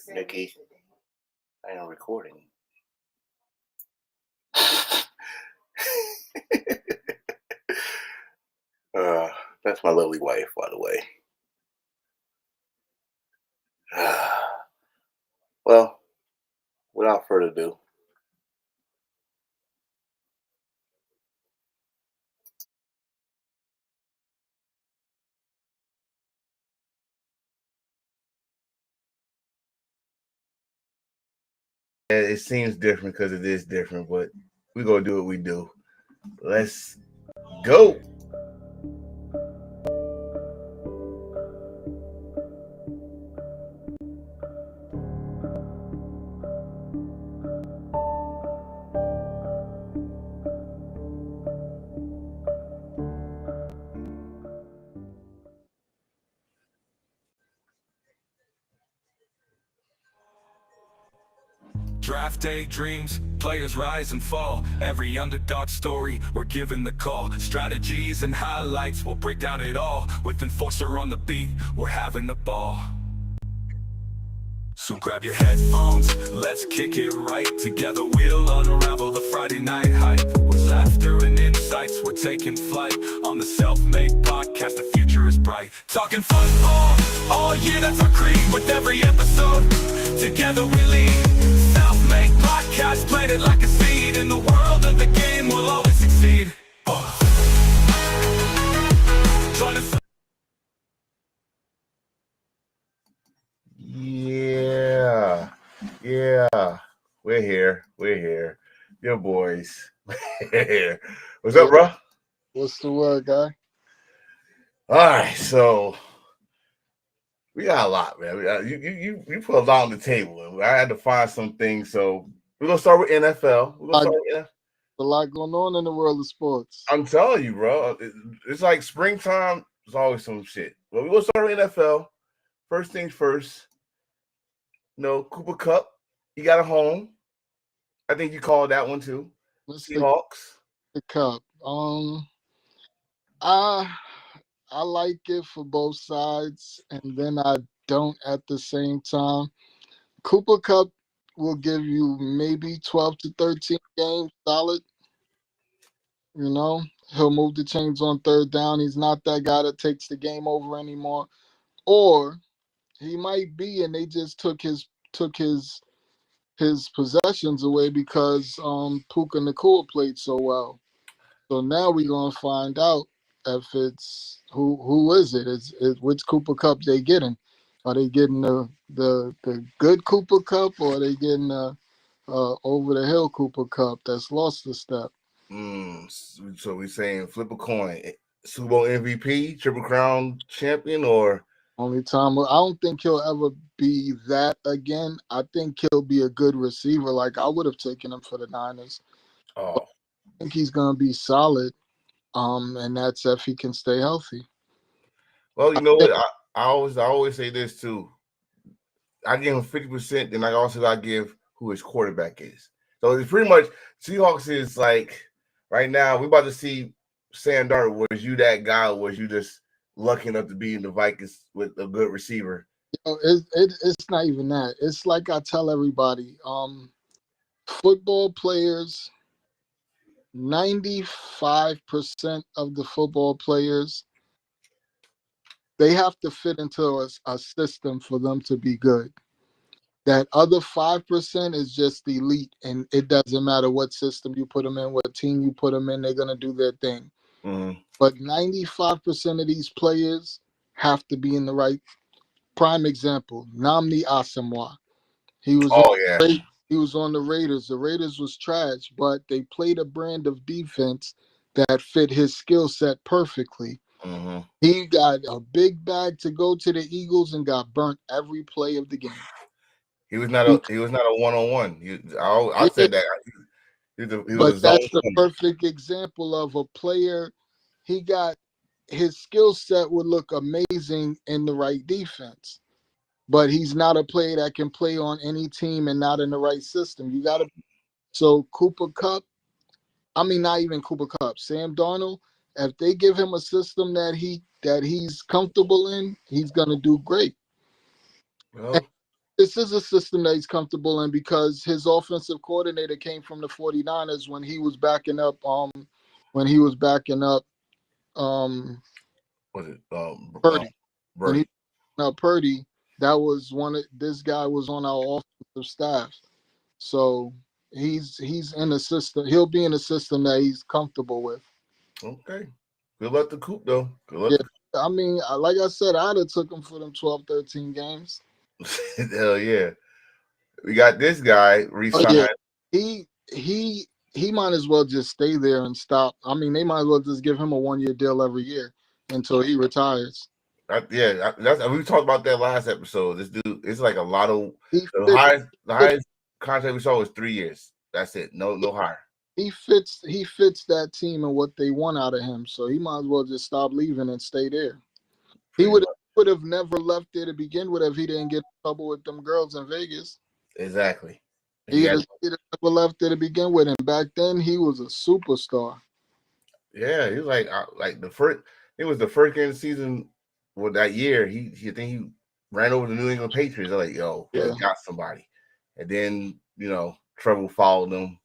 Nikki, I am recording. That's my lovely wife, by the way. Well, without further ado, it seems different because it is different, but we're going to do what we do. Let's go. Draft day dreams, players rise and fall. Every underdog story, we're given the call. Strategies and highlights, we'll break down it all. With Enforcer on the beat, we're having the ball. So grab your headphones, let's kick it right. Together we'll unravel the Friday night hype. With laughter and insights, we're taking flight. On the Self-Made Podcast, the future is bright. Talking football, all year that's our creed. With every episode, together we lead. Self-Made Podcast, planted like a seed. In the world of the game, we'll always succeed. Join us. Yeah, we're here, your boys. What's up, bro? What's the word, guy? All right, so we got a lot, man. You put a lot on the table, and I had to find some things. So we're gonna start with NFL. A lot going on in the world of sports. I'm telling you, bro. It's like springtime. There's always some shit. But we're gonna start with NFL. First things first. Cooper Kupp, he got a home. I think you called that one too. Seahawks. The Cup. I like it for both sides, and then I don't at the same time. Cooper Kupp will give you maybe 12 to 13 games solid. He'll move the chains on third down. He's not that guy that takes the game over anymore. Or he might be, and they just took his possessions away because Puka Nacua played so well. So now we're gonna find out if it's who is it? Is which Cooper Kupp they getting? Are they getting the good Cooper Kupp, or are they getting over the hill Cooper Kupp that's lost a step? So we're saying flip a coin. Super Bowl MVP, Triple Crown champion, or only time. I don't think he'll ever be that again. I think he'll be a good receiver. Like, I would have taken him for the Niners. Oh, I think he's gonna be solid. And that's if he can stay healthy. Well, you know what? I always say this too. I give him 50%, then I give who his quarterback is. So it's pretty much Seahawks is like right now. We're about to see Sam Darnold. Was you that guy, or was you just lucky enough to be in the Vikings with a good receiver? It's not even that. It's like I tell everybody, football players, 95% of the football players, they have to fit into a system for them to be good. That other 5% is just elite, and it doesn't matter what system you put them in, what team you put them in, they're going to do their thing. Mm-hmm. But 95% of these players have to be in the right. Prime example, Nnamdi Asomugha. He was on the Raiders. The Raiders was trash, but they played a brand of defense that fit his skill set perfectly. Mm-hmm. He got a big bag to go to the Eagles and got burnt every play of the game. He was not a one-on-one. I said that. But that's the perfect example of a player. He got his skill set would look amazing in the right defense, but he's not a player that can play on any team and not in the right system. So Cooper Kupp, I mean, not even Cooper Kupp. Sam Darnold, if they give him a system that he's comfortable in, he's gonna do great. And Well, this is a system that he's comfortable in because his offensive coordinator came from the 49ers when he was backing up was it Purdy. When he Birdie? Purdy, that was this guy was on our offensive staff. So he's in a system. He'll be in a system that he's comfortable with. Okay. Good luck to Coop though. Good luck. Yeah, I mean, like I said, I'd have took him for them 12, 13 games. Hell yeah. We got this guy re-signed. Oh, yeah. He might as well just stay there and stop. I mean, they might as well just give him a 1-year deal every year until he retires. We talked about that last episode. This dude, it's like a lot of The highest contract we saw was 3 years. That's it. No higher. He fits that team and what they want out of him. So he might as well just stop leaving and stay there. He would have never left there to begin with if he didn't get in trouble with them girls in Vegas. Exactly. He'd have never left there to begin with. And back then he was a superstar. Yeah, he was like the first. It was the first game of the season. Well, that year he ran over the New England Patriots. They're like, yo, Yeah. we got somebody. And then trouble followed them.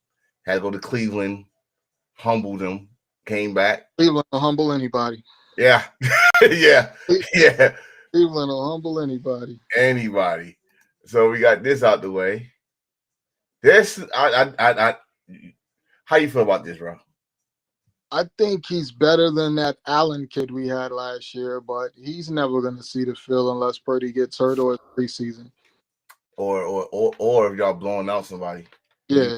Had to go to Cleveland, humbled them, came back. Cleveland will humble anybody. Yeah, yeah. Cleveland will humble anybody. Anybody. So we got this out the way. This, how you feel about this, bro? I think he's better than that Allen kid we had last year, but he's never going to see the field unless Purdy gets hurt or it's preseason. Or if y'all blowing out somebody. Yeah,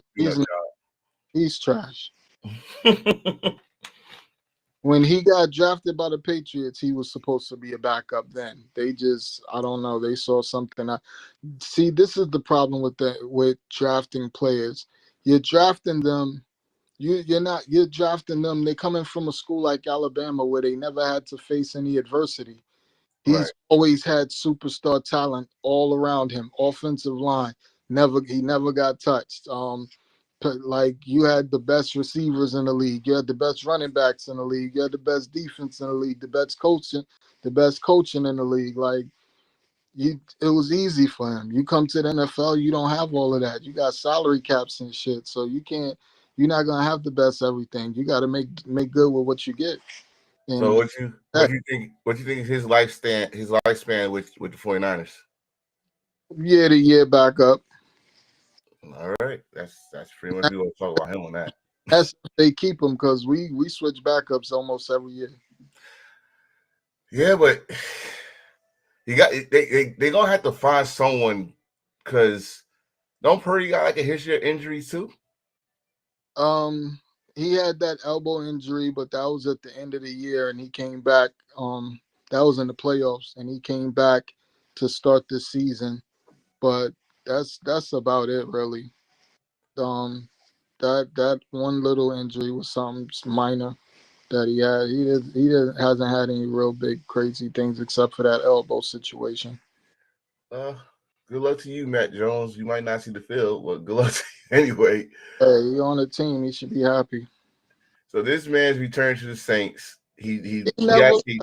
he's trash. When he got drafted by the Patriots, he was supposed to be a backup then. They just, I don't know, they saw something. See, this is the problem with drafting players. You're drafting them. You're drafting them. They're coming from a school like Alabama where they never had to face any adversity. He's always had superstar talent all around him. Offensive line, he never got touched. Like you had the best receivers in the league, you had the best running backs in the league, you had the best defense in the league, the best coaching in the league. Like it was easy for him. You come to the NFL, you don't have all of that. You got salary caps and shit, so you're not gonna have the best everything. You got to make good with what you get. And so what you think is his lifespan with the 49ers? Year to year back up. All right, that's pretty much we want to talk about him on that. That's if they keep him because we switch backups almost every year. Yeah, but they gonna have to find someone because don't Purdy got like a history of injuries too? He had that elbow injury, but that was at the end of the year, and he came back. That was in the playoffs, and he came back to start the season. But that's about it, really. That one little injury was something minor that he had. He hasn't had any real big crazy things except for that elbow situation. Good luck to you, Matt Jones. You might not see the field, but good luck to you anyway. Hey, he on the team. He should be happy. So this man's return to the Saints. He never actually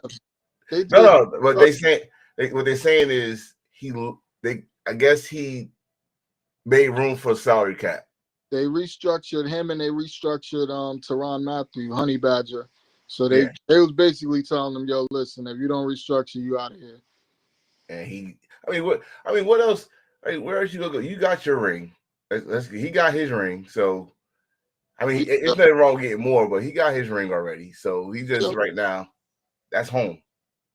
no. What they're saying is I guess he made room for a salary cap. They restructured him and they restructured Tyrann Mathieu, Honey Badger. So they was basically telling him, yo, listen, if you don't restructure, you out of here. And what else? Where else you gonna go? You got your ring. He got his ring. So it's nothing wrong with getting more, but he got his ring already. So he just right now, that's home.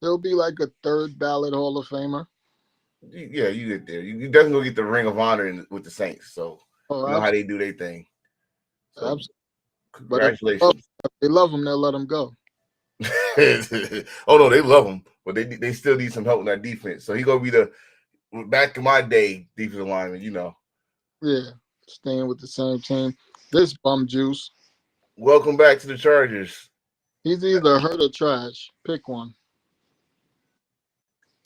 He'll be like a third ballot Hall of Famer. Yeah, you get there. You definitely get the Ring of Honor with the Saints. So you know how they do their thing. So, congratulations. If they love him, they'll let him go. Oh no, they love him, but they still need some help in that defense. So he gonna be the back in my day defensive lineman, Yeah, staying with the same team. This bum juice. Welcome back to the Chargers. He's either hurt or trash. Pick one.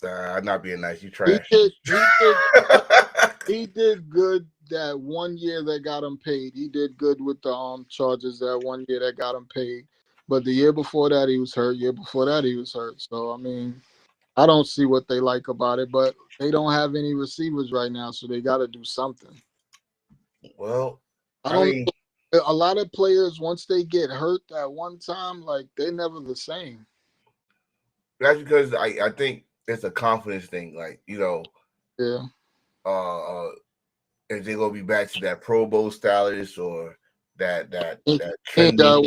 Not being nice. You trash. He did good that 1 year that got him paid. He did good with the Chargers that 1 year that got him paid. But the year before that, he was hurt. Year before that, he was hurt. So, I mean, I don't see what they like about it, but they don't have any receivers right now, so they got to do something. Well, I don't know. A lot of players, once they get hurt at one time, like, they're never the same. That's because I think it's a confidence thing. Like, you know, Yeah. If they're gonna be back to that Pro Bowl status or that He ain't got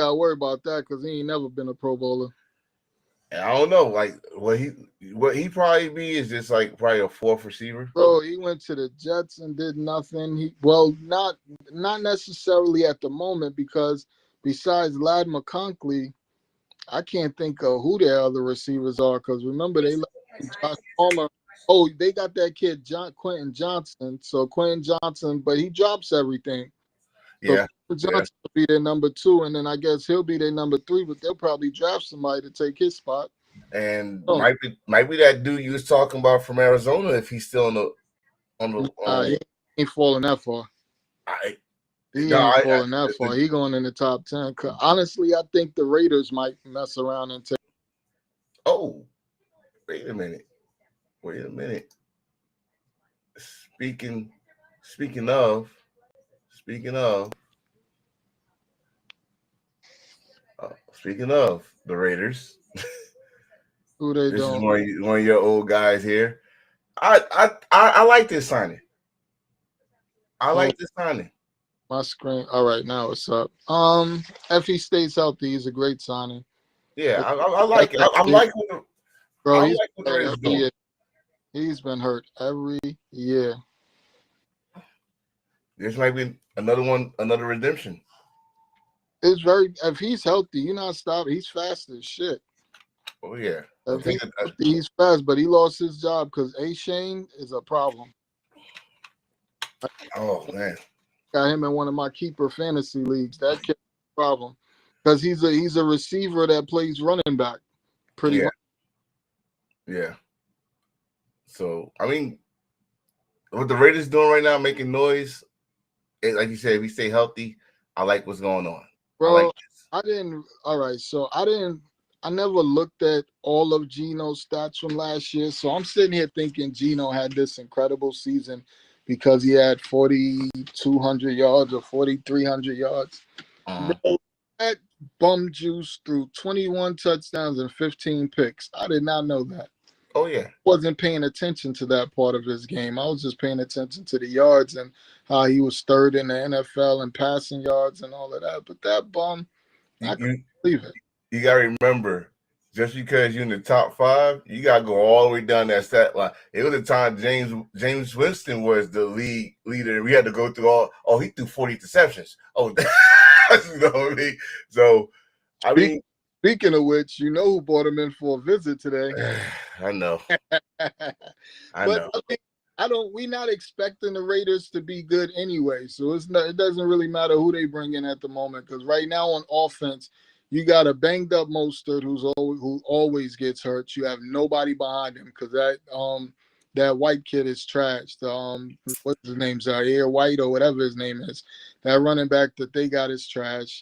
to worry about that because he ain't never been a Pro Bowler. And I don't know, like what he probably be is just like probably a fourth receiver. Bro, he went to the Jets and did nothing. Not necessarily at the moment because besides Ladd McConkey, I can't think of who their other receivers are because remember they let Josh Palmer. Oh, they got that kid Quentin Johnson. So Quentin Johnson, but he drops everything. So Yeah. Johnson will be their number 2, and then I guess he'll be their number 3, but they'll probably draft somebody to take his spot. And might be that dude you was talking about from Arizona if he's still He ain't falling that far. He ain't falling that far. He going in the top 10. Honestly, I think the Raiders might mess around and take. Oh, wait a minute. Speaking of the Raiders, who they this doing? is one of your old guys here. I like this signing. My screen. All right, now it's up. If he stays healthy, he's a great signing. Yeah, I like it. I'm liking bro. He's been hurt every year. This might be another redemption. If he's healthy, you're not stopping. He's fast as shit. Oh yeah. He's fast, but he lost his job because Shane is a problem. Oh man. Got him in one of my keeper fantasy leagues. That kid's a problem. Because he's a receiver that plays running back pretty much. Yeah. So I mean what the Raiders doing right now, making noise. Like you said, if we stay healthy, I like what's going on. Bro, I never looked at all of Geno's stats from last year. So I'm sitting here thinking Geno had this incredible season because he had 4,200 yards or 4,300 yards. Bro, that bum juice threw 21 touchdowns and 15 picks. I did not know that. Oh, yeah. Wasn't paying attention to that part of his game. I was just paying attention to the yards and how he was third in the NFL and passing yards and all of that. But that bum, I couldn't believe it. You got to remember, just because you're in the top 5, you got to go all the way down that stat line. It was the time James Winston was the league leader, and we had to go through he threw 40 interceptions. Oh, you know what I mean? So, I mean. Speaking of which, you know who brought him in for a visit today? I know. We're not expecting the Raiders to be good anyway. So it doesn't really matter who they bring in at the moment. Because right now on offense, you got a banged up Mostert who always gets hurt. You have nobody behind him because that white kid is trashed. What's his name? Zaire White or whatever his name is. That running back that they got is trash.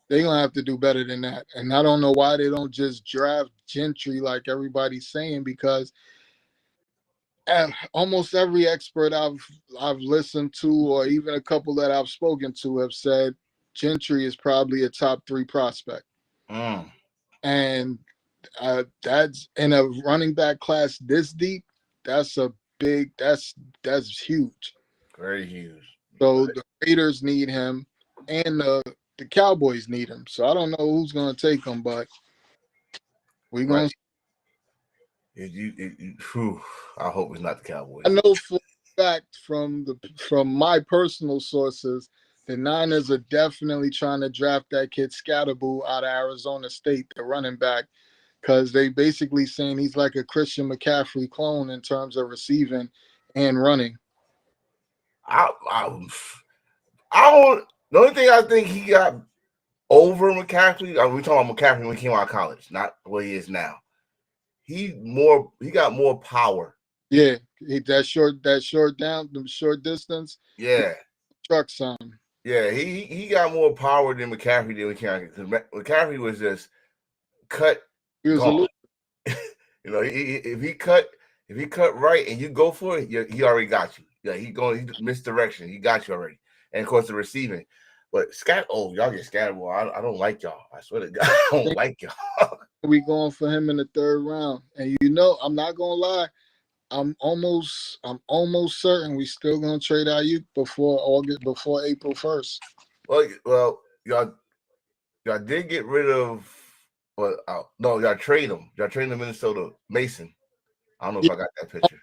They're going to have to do better than that. And I don't know why they don't just draft Gentry like everybody's saying, because almost every expert I've listened to, or even a couple that I've spoken to, have said Gentry is probably a top 3 prospect. And that's in a running back class this deep. That's huge. Very huge. So the Raiders need him, and the Cowboys need him. So I don't know who's going to take him, but we're going to. I hope it's not the Cowboys. I know for a fact from my personal sources, the Niners are definitely trying to draft that kid Scatterboo out of Arizona State, the running back, because they basically saying he's like a Christian McCaffrey clone in terms of receiving and running. The only thing I think he got over McCaffrey, we're talking about McCaffrey when he came out of college, not what he is now. He got more power. Yeah, The short distance Yeah. truck some. Yeah, he got more power than McCaffrey did with Cameron. Because McCaffrey was just cut, He was a gone. loser. If he cut right and you go for it, he already got you. Yeah, he misdirection. He got you already. And of course the receiving. But y'all get scattered. Well, I don't like y'all. I swear to God, I don't like y'all. We going for him in the third round. And I'm not gonna lie. I'm almost certain we still gonna trade Ayuk before April 1st. Well, y'all did get rid of. Well, no, y'all trade him. Y'all trade him to Minnesota Mason. I don't know if I got that picture.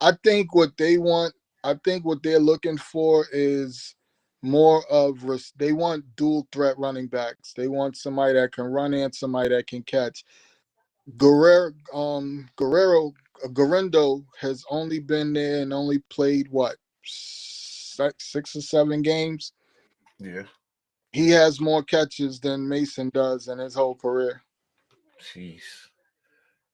I think what they want. I think what they're looking for is more of. They want dual threat running backs. They want somebody that can run and somebody that can catch. Guerrero has only been there and only played what 6 or 7 games. Yeah, he has more catches than Mason does in his whole career. Jeez.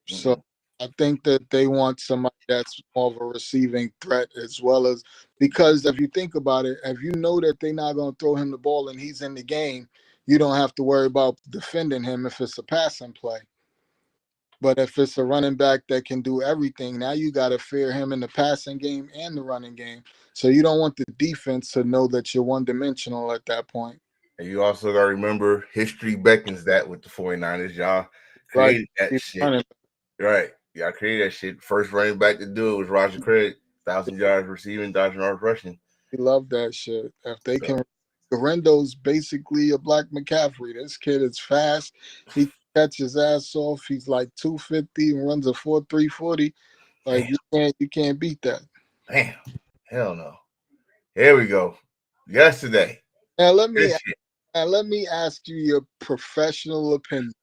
So I think that they want somebody that's more of a receiving threat as well as because if you think about it, if you know that they're not going to throw him the ball and he's in the game, you don't have to worry about defending him if it's a passing play. But if it's a running back that can do everything, now you got to fear him in the passing game and the running game. So you don't want the defense to know that you're one-dimensional at that point. And you also got to remember history beckons that with the 49ers. Y'all created that shit. Right. Y'all created that shit. First running back to do it was Roger Craig. 1,000 yards receiving, 1,000 yards rushing. We love that shit. If they can, Garendo's basically a Black McCaffrey. This kid is fast. He catches his ass off. He's like 250 and runs a 4.3 40. Like you can't beat that. Damn. Hell no. Here we go. Yesterday. Now let me ask you your professional opinion.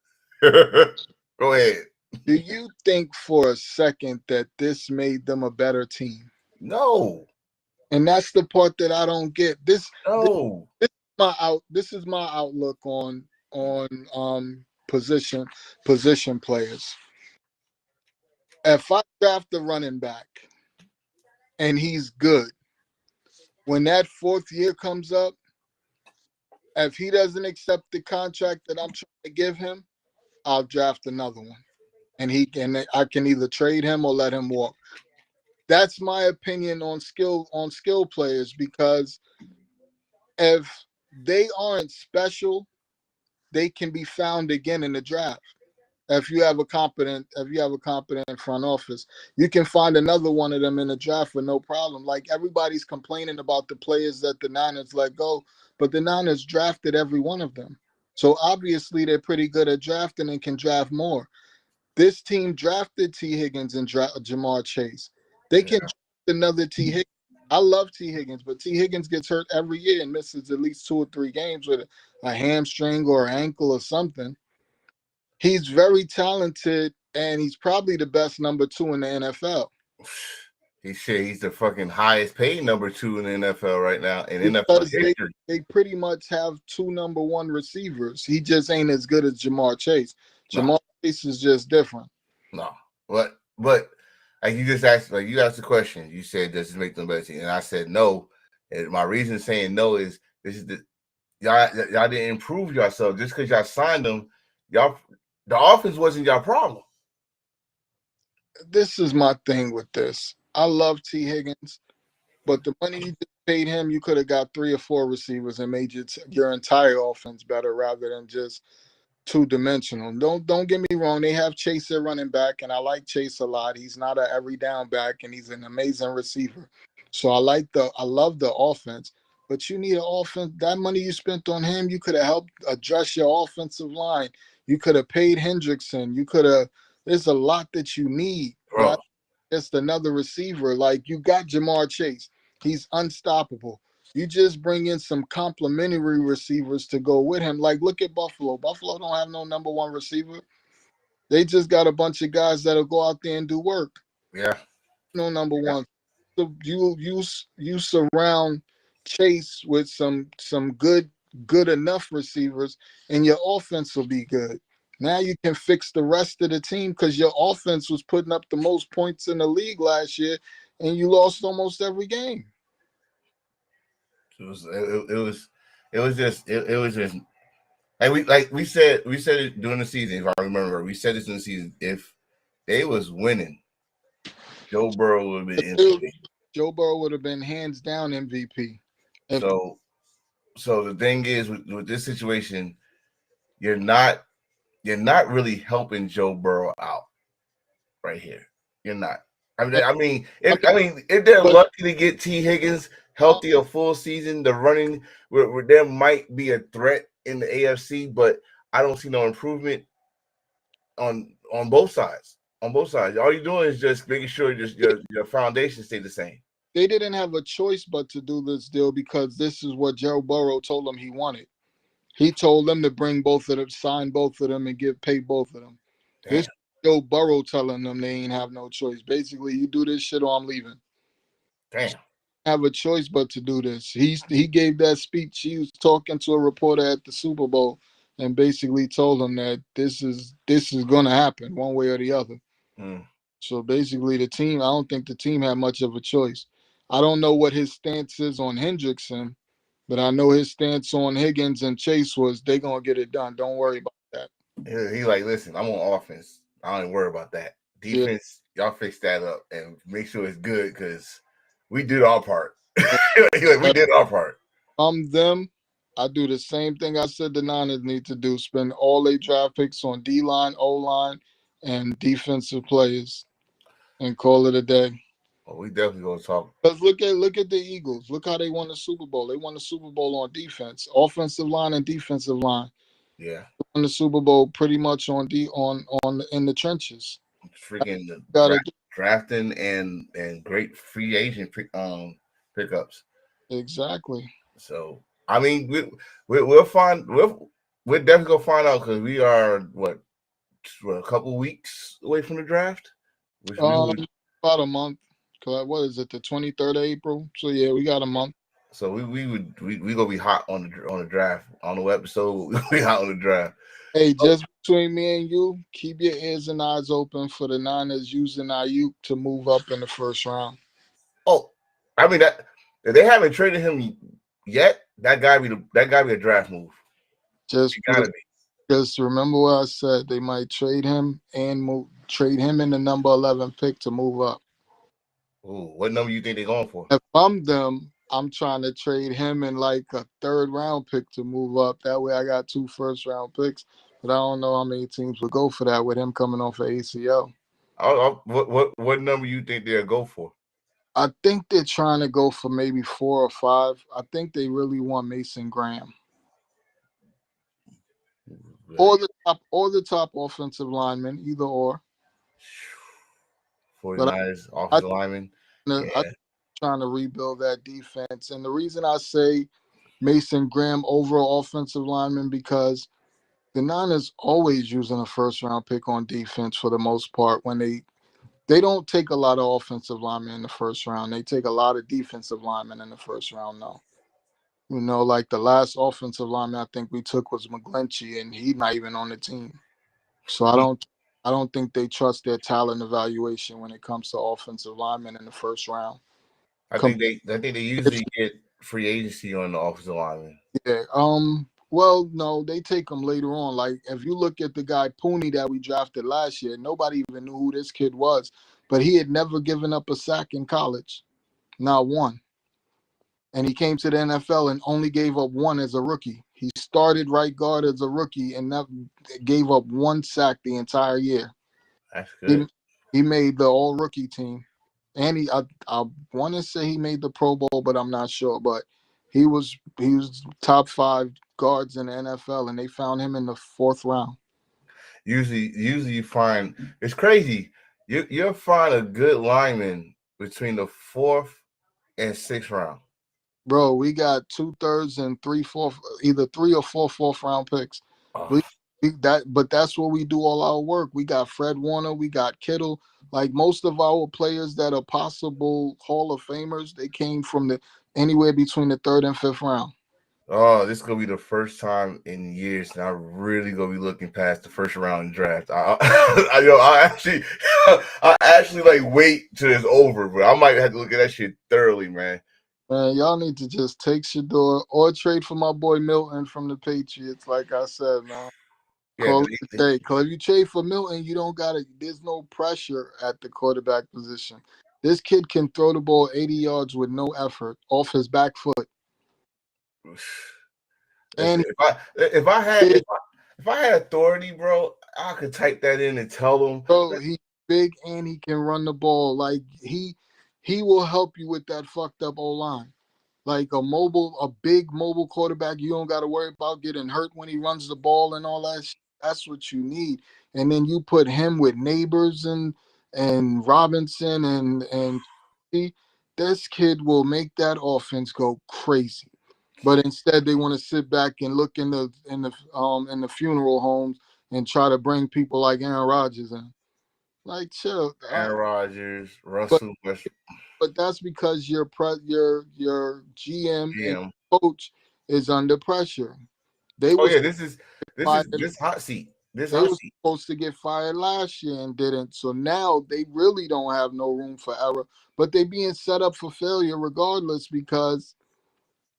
Go ahead. Do you think for a second that this made them a better team? No. And that's the part that I don't get. This is my outlook on position players. If I draft a running back and he's good, when that 4th year comes up, if he doesn't accept the contract that I'm trying to give him, I'll draft another one. And I can either trade him or let him walk. That's my opinion on skill players, because if they aren't special, they can be found again in the draft. If you have a competent front office, you can find another one of them in the draft with no problem. Like everybody's complaining about the players that the Niners let go, but the Niners drafted every one of them. So obviously they're pretty good at drafting and can draft more. This team drafted T. Higgins and Jamar Chase. They can draft another T. Higgins. I love T. Higgins, but T. Higgins gets hurt every year and misses at least 2 or 3 games with a hamstring or ankle or something. He's very talented, and he's probably the best number 2 in the NFL. He said he's the fucking highest paid number 2 in the NFL right now in NFL history. They pretty much have 2 number 1 receivers. He just ain't as good as Jamar Chase. Jamar Chase is just different. No, but like you just asked, like you asked the question. You said, does this make them better team? And I said no. And my reason saying no is this is y'all didn't improve yourself just because y'all signed them. The offense wasn't your problem. This is my thing with this. I love T. Higgins, but the money you just paid him, you could have got 3 or 4 receivers and made your entire offense better rather than just 2-dimensional. Don't get me wrong. They have Chase at running back, and I like Chase a lot. He's not an every down back, and he's an amazing receiver. So I love the offense. But you need an offense. That money you spent on him, you could have helped address your offensive line. You could have paid Hendrickson. There's a lot that you need. Not just another receiver. Like you got Jamar Chase. He's unstoppable. You just bring in some complimentary receivers to go with him. Like look at Buffalo. Buffalo don't have no number 1 receiver. They just got a bunch of guys that'll go out there and do work. Yeah. No number 1. So you surround Chase with some good enough receivers, and your offense will be good. Now you can fix the rest of the team because your offense was putting up the most points in the league last year, and you lost almost every game. It was just like we said it during the season. If I remember, we said this in the season. If they was winning, Joe Burrow would have been MVP. Joe Burrow would have been hands down MVP. So the thing is with this situation, you're not really helping Joe Burrow out right here. You're not. If they're lucky to get T. Higgins healthy a full season, the running where there might be a threat in the AFC, but I don't see no improvement on both sides. On both sides, all you're doing is just making sure just your foundation stay the same. They didn't have a choice but to do this deal because this is what Joe Burrow told them he wanted. He told them to bring both of them, sign both of them, and pay both of them. Damn. This Joe Burrow telling them they ain't have no choice. Basically, you do this shit or I'm leaving. Damn. Have a choice but to do this. He gave that speech. He was talking to a reporter at the Super Bowl and basically told him that this is going to happen one way or the other. So basically, the team. I don't think the team had much of a choice. I don't know what his stance is on Hendrickson, but I know his stance on Higgins and Chase was they gonna get it done. Don't worry about that. He like, listen, I'm on offense. I don't even worry about that. Defense, y'all fix that up and make sure it's good because we did our part. We did our part. Them, I do the same thing I said the Niners need to do. Spend all their draft picks on D-line, O-line, and defensive players and call it a day. Well, we definitely gonna talk. Because look at the Eagles. Look how they won the Super Bowl. They won the Super Bowl on defense, offensive line and defensive line. Yeah, they won the Super Bowl pretty much on in the trenches. Freaking drafting and great free agent pickups. Exactly. So I mean, we'll find we'll definitely go find out because we are what a couple weeks away from the draft. About a month. What is it? The 23rd of April. So yeah, we got a month. So we gonna be hot on the draft. On the episode, we'll be hot on the draft. Hey, just between me and you, keep your ears and eyes open for the Niners using Ayuk to move up in the first round. Oh, I mean that if they haven't traded him yet, that gotta be a draft move. Just remember what I said. They might trade him and trade him in the number 11 pick to move up. Ooh, what number you think they're going for? If I'm them, I'm trying to trade him in like a 3rd round pick to move up. That way I got 2 first round picks. But I don't know how many teams would go for that with him coming off of ACL. What number you think they'll go for? I think they're trying to go for maybe 4 or 5. I think they really want Mason Graham. Or the top offensive lineman, either or. 49ers offensive lineman. I'm trying to rebuild that defense. And the reason I say Mason Graham over offensive lineman because the Niners always using a first round pick on defense for the most part when they don't take a lot of offensive linemen in the first round. They take a lot of defensive linemen in the first round now. You know, like the last offensive lineman I think we took was McGlinchey, and he's not even on the team. So I don't think they trust their talent evaluation when it comes to offensive linemen in the first round. I think they usually get free agency on the offensive lineman. Yeah. Well, no, they take them later on. Like if you look at the guy Pooney that we drafted last year, nobody even knew who this kid was, but he had never given up a sack in college, not one. And he came to the NFL and only gave up 1 as a rookie. He started right guard as a rookie and never gave up 1 sack the entire year. That's good. He made the all-rookie team. And I want to say he made the Pro Bowl, but I'm not sure. But he was top 5 guards in the NFL, and they found him in the 4th round. Usually you find it's crazy. You'll find a good lineman between the 4th and 6th round. Bro, we got 2/3 and 3/4, either 3 or 4 4th round picks. Oh. But that's where we do all our work. We got Fred Warner, we got Kittle. Like most of our players that are possible Hall of Famers, they came from anywhere between the 3rd and 5th round. Oh, this is gonna be the first time in years that I really gonna be looking past the first round draft. I actually like wait till it's over, but I might have to look at that shit thoroughly, man. Man, y'all need to just take Shador or trade for my boy Milton from the Patriots. Like I said, man, Yeah, call it a day. Because if you trade for Milton, you don't got it. There's no pressure at the quarterback position. This kid can throw the ball 80 yards with no effort off his back foot. listen, And if I had authority, bro, I could type that in and tell them. he's big and he can run the ball. Like he will help you with that fucked up O line. Like a big mobile quarterback, you don't got to worry about getting hurt when he runs the ball and all that. That's what you need. And then you put him with Neighbors and Robinson and this kid will make that offense go crazy. But instead, they want to sit back and look in the funeral homes and try to bring people like Aaron Rodgers in. Like, chill. Aaron Rodgers, But Russell Westbrook, but that's because your GM and GM. coach is under pressure. They Oh was yeah, fired. this hot seat. This They hot was seat. supposed to get fired last year and didn't. So now they really don't have no room for error. But they being set up for failure regardless because,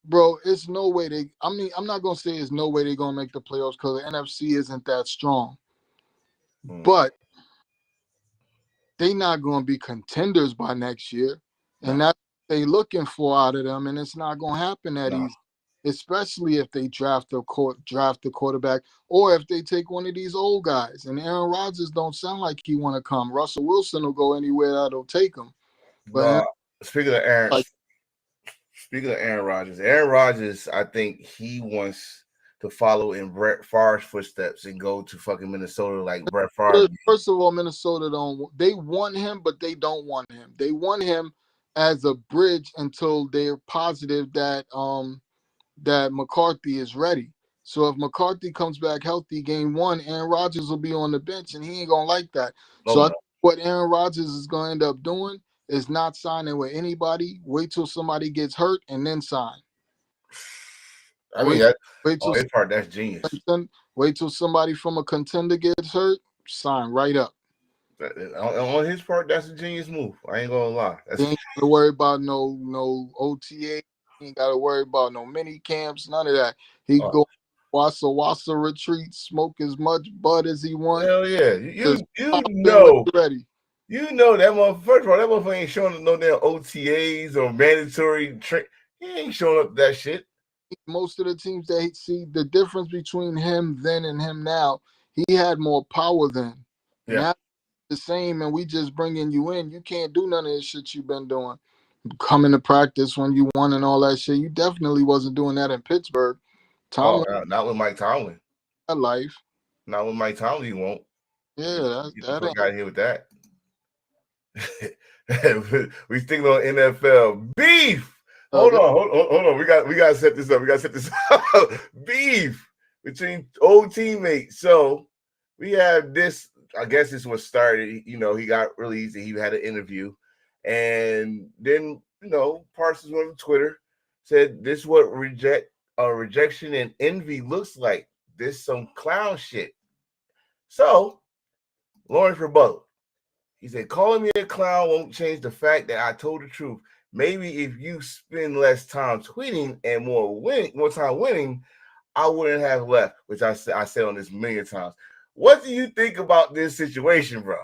bro, it's no way they. I mean, I'm not gonna say it's no way they're gonna make the playoffs because the NFC isn't that strong. Mm, But they not gonna be contenders by next year, no, and that's what they looking for out of them. And it's not gonna happen that no. easy. Especially if they draft a quarterback, or if they take one of these old guys. And Aaron Rodgers don't sound like he want to come. Russell Wilson will go anywhere that'll take him. But No. Speaking of Aaron, like speaking of Aaron Rodgers, I think he wants to follow in Brett Favre's footsteps and go to fucking Minnesota like Brett Favre. first of all, Minnesota don't. They want him, but they don't want him. They want him as a bridge until they're positive that McCarthy is ready. So if McCarthy comes back healthy game one, Aaron Rodgers will be on the bench, and he ain't gonna like that. So Oh I no. think what Aaron Rodgers is gonna end up doing is not signing with anybody. Wait till somebody gets hurt and then sign. I mean Wait, that wait on till his part, that's genius. wait till somebody from a contender gets hurt. Sign right up. On his part, that's a genius move. I ain't gonna lie. He That's ain't got to worry about no OTA. He ain't got to worry about no mini camps. None of that. He oh, go wassa retreat, smoke as much bud as he want. hell yeah. Just You pop in when know you're ready. You know that motherfucker. First of all, that motherfucker ain't showing up no damn OTAs or mandatory trick. He ain't showing up that shit. Most of the teams that see the difference between him then and him now, he had more power then. Yeah. Now the same, and we just bringing you in. You can't do none of this shit you've been doing. Coming to practice when you won and all that shit. You definitely wasn't doing that in Pittsburgh. Oh, Tomlin not with Mike Tomlin. had life. Not with Mike Tomlin, you won't. Yeah, Get the that fuck ain't. out of here with that. We thinking on NFL beef. Hold on. We got to set this up. Beef between old teammates. So we have this. I guess this was started. You know, he got released. He had an interview, and then Parsons went on Twitter, said this is what rejection and envy looks like. This some clown shit. So Lawrence rebuttal. He said, calling me a clown won't change the fact that I told the truth. Maybe if you spend less time tweeting and more time winning, I wouldn't have left, which I said on this million times. What do you think about this situation, bro?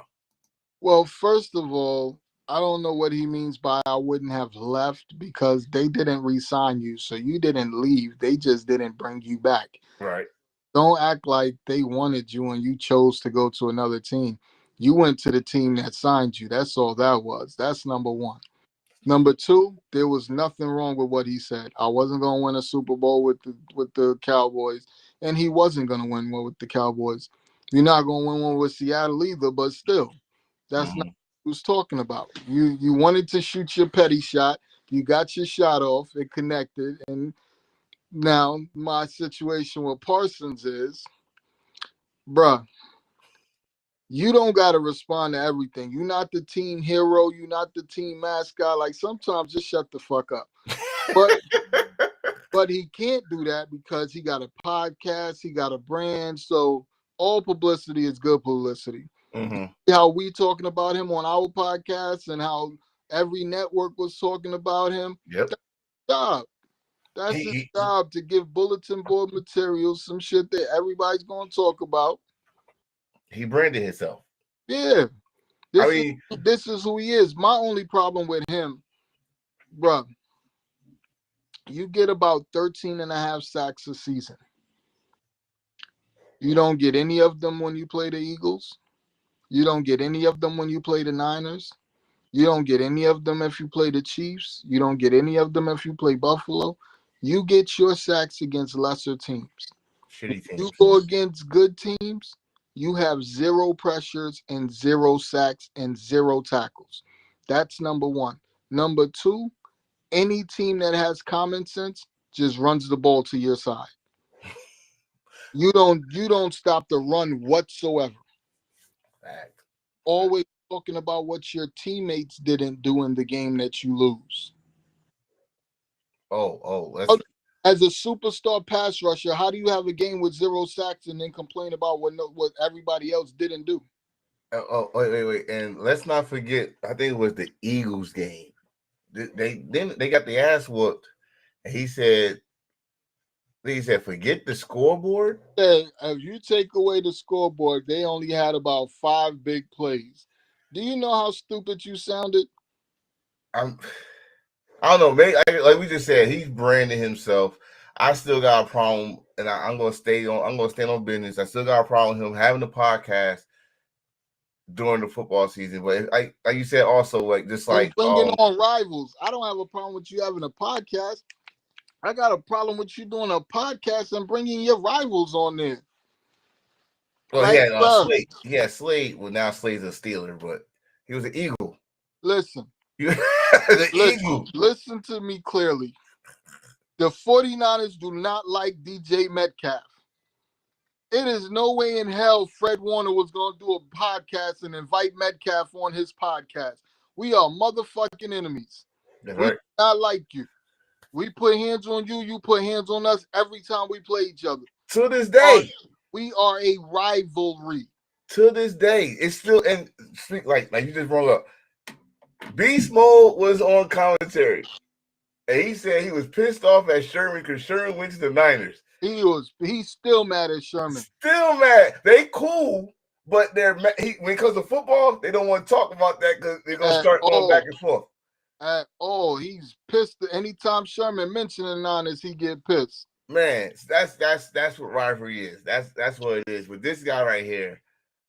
Well, first of all, I don't know what he means by I wouldn't have left because they didn't re-sign you, so you didn't leave. They just didn't bring you back. Right. Don't act like they wanted you and you chose to go to another team. You went to the team that signed you. That's all that was. That's number one. Number two, there was nothing wrong with what he said. I wasn't going to win a Super Bowl with the Cowboys, and he wasn't going to win one with the Cowboys. You're not going to win one with Seattle either, but still, that's not what he was talking about. You wanted to shoot your petty shot. You got your shot off. It connected, and now my situation with Parsons is, bruh, you don't got to respond to everything. You're not the team hero. You're not the team mascot. Like sometimes just shut the fuck up. But But he can't do that because he got a podcast, he got a brand. So all publicity is good publicity. Mm-hmm. How we talking about him on our podcast and how every network was talking about him. Yep. That's his job. That's his job to give bulletin board materials, some shit that everybody's going to talk about. He branded himself. Yeah. This is who he is. My only problem with him, bruh, you get about 13 and a half sacks a season. You don't get any of them when you play the Eagles. You don't get any of them when you play the Niners. You don't get any of them if you play the Chiefs. You don't get any of them if you play Buffalo. You get your sacks against lesser teams. Shitty teams. You go against good teams, you have 0 pressures and 0 sacks and 0 tackles. That's number one. Number two, any team that has common sense just runs the ball to your side. You don't stop the run whatsoever. Fact. Always talking about what your teammates didn't do in the game that you lose. As a superstar pass rusher, how do you have a game with 0 sacks and then complain about what everybody else didn't do? Wait. And let's not forget, I think it was the Eagles game. They got the ass whooped. And he said, forget the scoreboard. Yeah, if you take away the scoreboard, they only had about 5 big plays. Do you know how stupid you sounded? I don't know. Maybe, like we just said, he's branding himself. I still got a problem, and I'm gonna stay on business. I still got a problem with him having a podcast during the football season. But like you said, also bringing on rivals. I don't have a problem with you having a podcast. I got a problem with you doing a podcast and bringing your rivals on there. Well, like, Slade. Yeah, Slade. Well, now Slade's a Steeler, but he was an Eagle. Listen. Eagle. Listen to me clearly. The 49ers do not like DJ Metcalf. It is no way in hell Fred Warner was going to do a podcast and invite Metcalf on his podcast. We are motherfucking enemies. That's we right. do not like you. We put hands on you. You put hands on us every time we play each other. To this day. We are a rivalry. To this day. It's still, and like you just brought up, Beast Mode was on commentary. And he said he was pissed off at Sherman because Sherman went to the Niners. He's still mad at Sherman. Still mad. They cool, but when it comes to football, they don't want to talk about that because they're gonna start going back and forth. At all. He's pissed. Anytime Sherman mentioned the Niners, he get pissed. Man, that's what rivalry is. That's what it is. With this guy right here,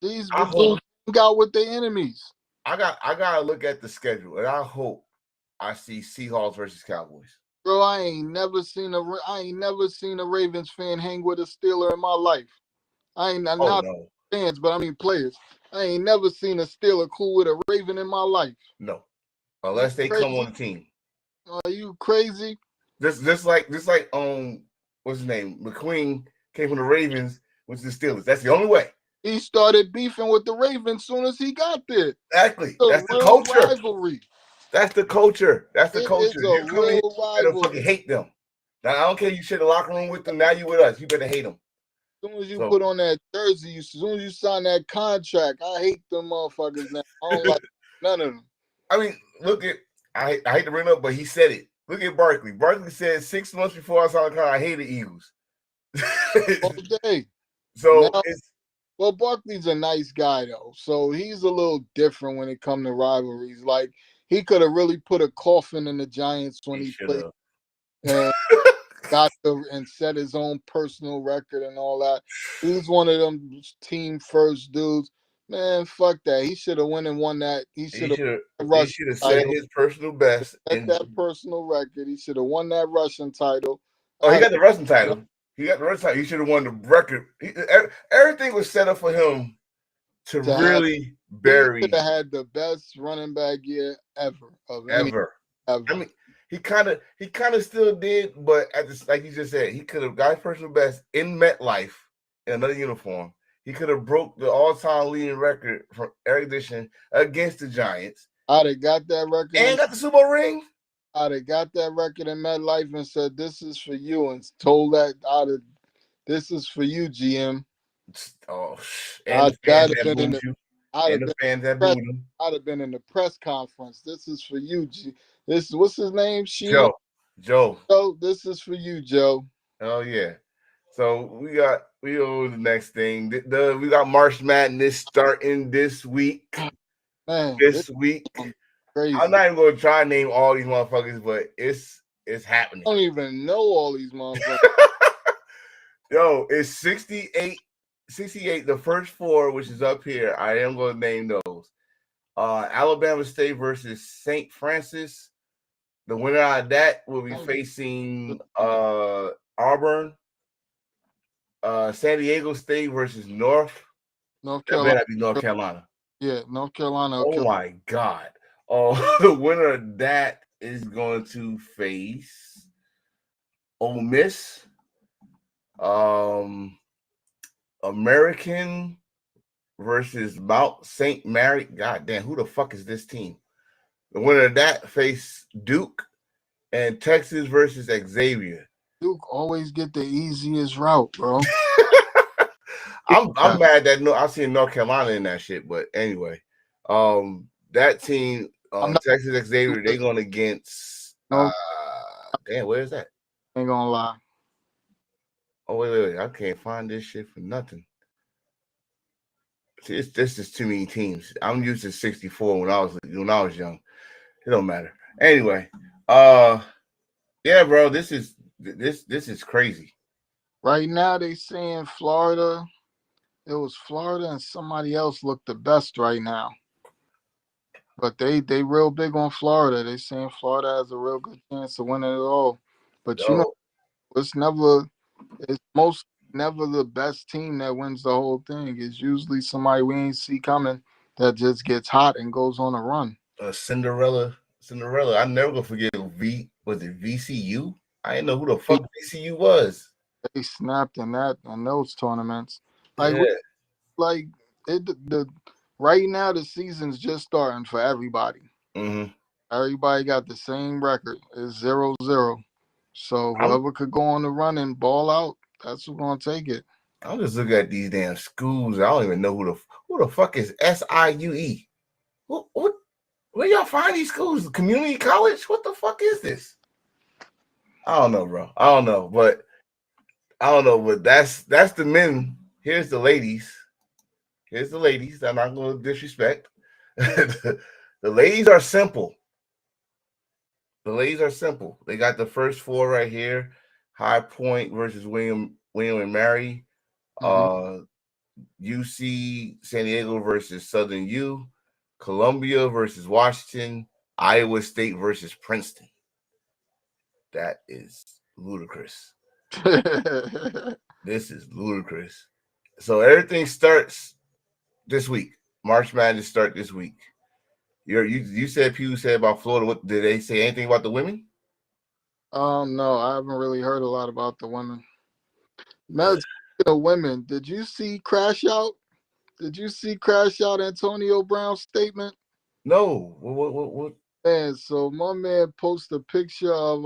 these dudes got with their enemies. I gotta look at the schedule, and I hope I see Seahawks versus Cowboys. Bro, I ain't never seen a Ravens fan hang with a Steeler in my life. Not fans, but I mean players. I ain't never seen a Steeler cool with a Raven in my life. No, unless they come on the team. Are you crazy? Just like what's his name? McQueen came from the Ravens, went to the Steelers. That's the only way. He started beefing with the Ravens as soon as he got there. Exactly. That's the culture. Rivalry. That's the culture. That's the culture. You come in, you better fucking hate them. Now, I don't care. You share the locker room with them. Now you with us. You better hate them. As soon as you put on that jersey, as soon as you sign that contract, I hate them motherfuckers now. I don't like none of them. I mean, I hate to bring it up, but he said it. Look at Barkley. Barkley said 6 months before I saw the car, I hated Eagles. All day. So well, Barkley's a nice guy though, so he's a little different when it comes to rivalries. Like he could have really put a coffin in the Giants when he played, and and set his own personal record and all that. He's one of them team first dudes. Man, fuck that. He should have won that. He should have set his personal best. That personal record. He should have won that rushing title. Oh, he got the rushing title. He got the rushing title. He should have won the record. Everything was set up for him to really bury. He could have had the best running back year ever. Ever. I mean, he kind of still did, but like you just said, he could have got his personal best in MetLife in another uniform. He could have broke the all-time leading record from Eric Dishon against the Giants. I'd have got that record and got the Super Bowl ring. I'd have got that record in MetLife and said, "This is for you," and told that out of "This is for you, GM." Oh, and the fans That'd have that been in booed the. you, I'd and have the been. fans that Press, booed him. I'd have been in the press conference. This is for you, G. This what's his name? Sheehan. Joe. Joe, this is for you, Joe. Oh yeah. So we on the next thing. We got March Madness starting this week. Man, This week. crazy. I'm not even gonna try and name all these motherfuckers, but it's happening. I don't even know all these motherfuckers. Yo, it's 68, the first four, which is up here. I am gonna name those. Alabama State versus St. Francis. The winner out of that will be facing Auburn. San Diego State versus North Carolina. That better be North Carolina. Yeah, North Carolina. Oh my God. Oh, the winner of that is going to face Ole Miss. American versus Mount St. Mary. God damn, who the fuck is this team? The winner of that face Duke, and Texas versus Xavier. Duke always get the easiest route, bro. I'm mad that I seen North Carolina in that shit, but anyway, that team, Texas Xavier, they going against. Damn, where is that? Ain't gonna lie. Oh wait, I can't find this shit for nothing. See, this is too many teams. I'm used to 64 when I was young. It don't matter. Anyway, yeah, bro, this is crazy. Right now they saying Florida. It was Florida and somebody else looked the best right now. But they real big on Florida. They saying Florida has a real good chance of winning it all. But you know, it's most never the best team that wins the whole thing. It's usually somebody we ain't see coming that just gets hot and goes on a run. Cinderella. I never gonna forget was it VCU? I didn't know who the fuck VCU was. They snapped in those tournaments. Like, right now the season's just starting for everybody. Mm-hmm. Everybody got the same record. It's 0-0. So whoever could go on the run and ball out, that's who's gonna take it. I'm just looking at these damn schools. I don't even know who the fuck is SIUE. What? Where y'all find these schools? Community college? What the fuck is this? I don't know, bro. I don't know, but that's the men. Here's the ladies. I'm not going to disrespect. The ladies are simple. They got the first four right here. High Point versus William and Mary. UC San Diego versus Southern U. Columbia versus Washington. Iowa State versus Princeton. That is ludicrous. This is ludicrous. So everything starts this week. March Madness start this week. You said people said about Florida. What did they say? Anything about the women? No, I haven't really heard a lot about the women. Now, the women, did you see Crash Out? Did you see Crash Out Antonio Brown's statement? No. What? Man, so my man posted a picture of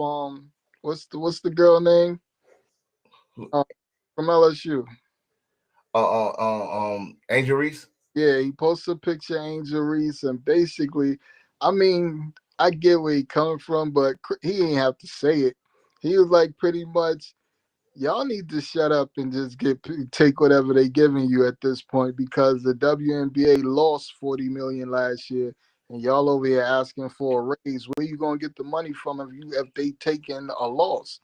what's the girl name? From LSU. Angel Reese. Yeah, he posted a picture of Angel Reese, and basically, I mean, I get where he coming from, but he ain't have to say it. He was like, pretty much, y'all need to shut up and just take whatever they giving you at this point, because the WNBA lost $40 million last year, and y'all over here asking for a raise. Where you gonna get the money from if they taking a loss?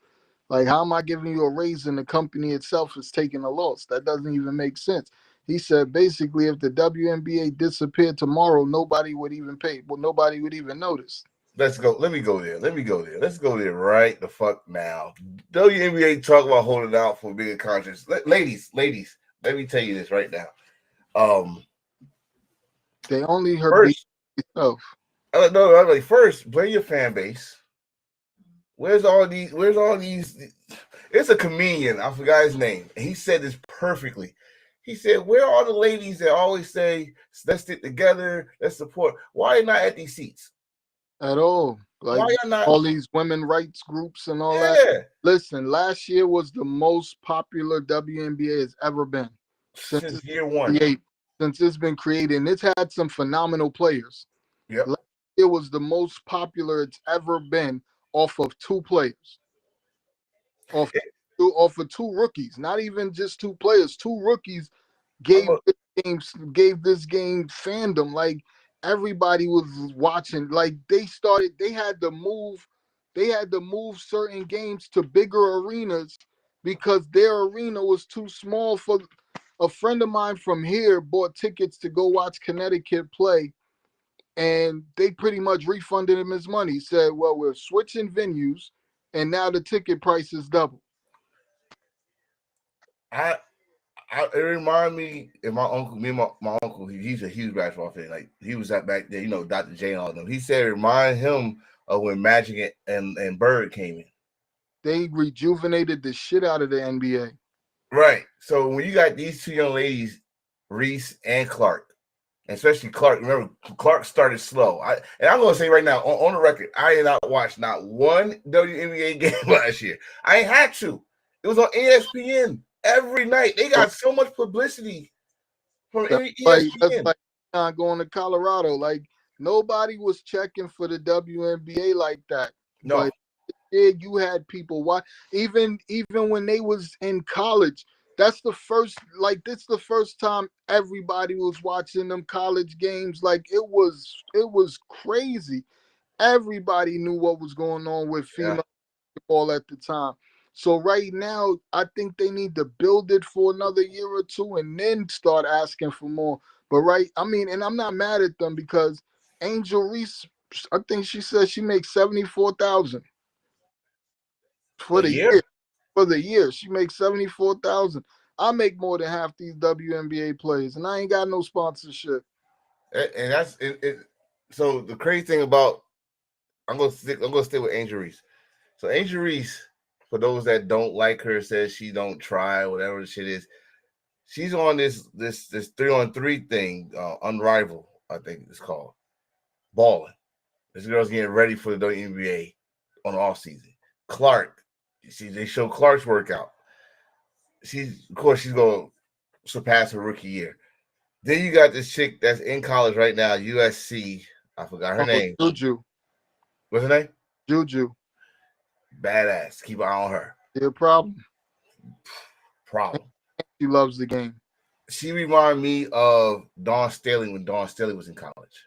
Like, how am I giving you a raise and the company itself is taking a loss? That doesn't even make sense. He said, basically, if the WNBA disappeared tomorrow, nobody would even pay. Well, nobody would even notice. Let's go. Let me go there. Let's go there right the fuck now. WNBA talk about holding out for bigger contracts. Ladies, let me tell you this right now. They only hurt themselves. No, first, blame your fan base. Where's all these? It's a comedian. I forgot his name. He said this perfectly. He said, where are the ladies that always say, let's stick together, let's support? Why are they not at these seats? at all. Why Like y'all not? all these women rights groups and all that. Yeah, Listen, last year was the most popular WNBA has ever been since since it's year one. created. Since it's been created, and it's had some phenomenal players. Yep. Last year was the most popular it's ever been off of two players, off off of two rookies. Not even just two players, two rookies I'm gave a, this game fandom. Like everybody was watching. Like they had to move certain games to bigger arenas because their arena was too small for. A friend of mine from here bought tickets to go watch Connecticut play, and they pretty much refunded him his money. He said, well, we're switching venues, and now the ticket price is double. I, it reminded me of my uncle. Me and my uncle. He's a huge basketball fan. Like he was at back there. You know, Dr. J and all of them. He said it reminded him of when Magic and Bird came in. They rejuvenated the shit out of the NBA. Right. So when you got these two young ladies, Reese and Clark, especially Clark. Remember, Clark started slow. I'm gonna say right now on the record, I did not watch not one WNBA game last year. I ain't had to. It was on ESPN every night. They got so much publicity from ESPN. That's like not going to Colorado. Like nobody was checking for the WNBA like that. No. But yeah, you had people watch even when they was in college. That's the first the first time everybody was watching them college games. Like it was crazy. Everybody knew what was going on with female basketball at the time. So right now, I think they need to build it for another year or two and then start asking for more. But and I'm not mad at them because Angel Reese, I think she said she makes $74,000 for the year. For the year, she makes $74,000. I make more than half these WNBA players, and I ain't got no sponsorship. And that's it. So the crazy thing about I'm gonna stick with Angel Reese. So Angel Reese, for those that don't like her, says she don't try, whatever the shit is. She's on this 3-on-3 thing, Unrivaled, I think it's called, balling. This girl's getting ready for the WNBA on the off season. Clark, they show Clark's workout. She's gonna surpass her rookie year. Then you got this chick that's in college right now, USC. I forgot her name. Juju. What's her name? Juju. Badass. Keep an eye on her. Your problem. She loves the game. She reminded me of Dawn Staley when Dawn Staley was in college.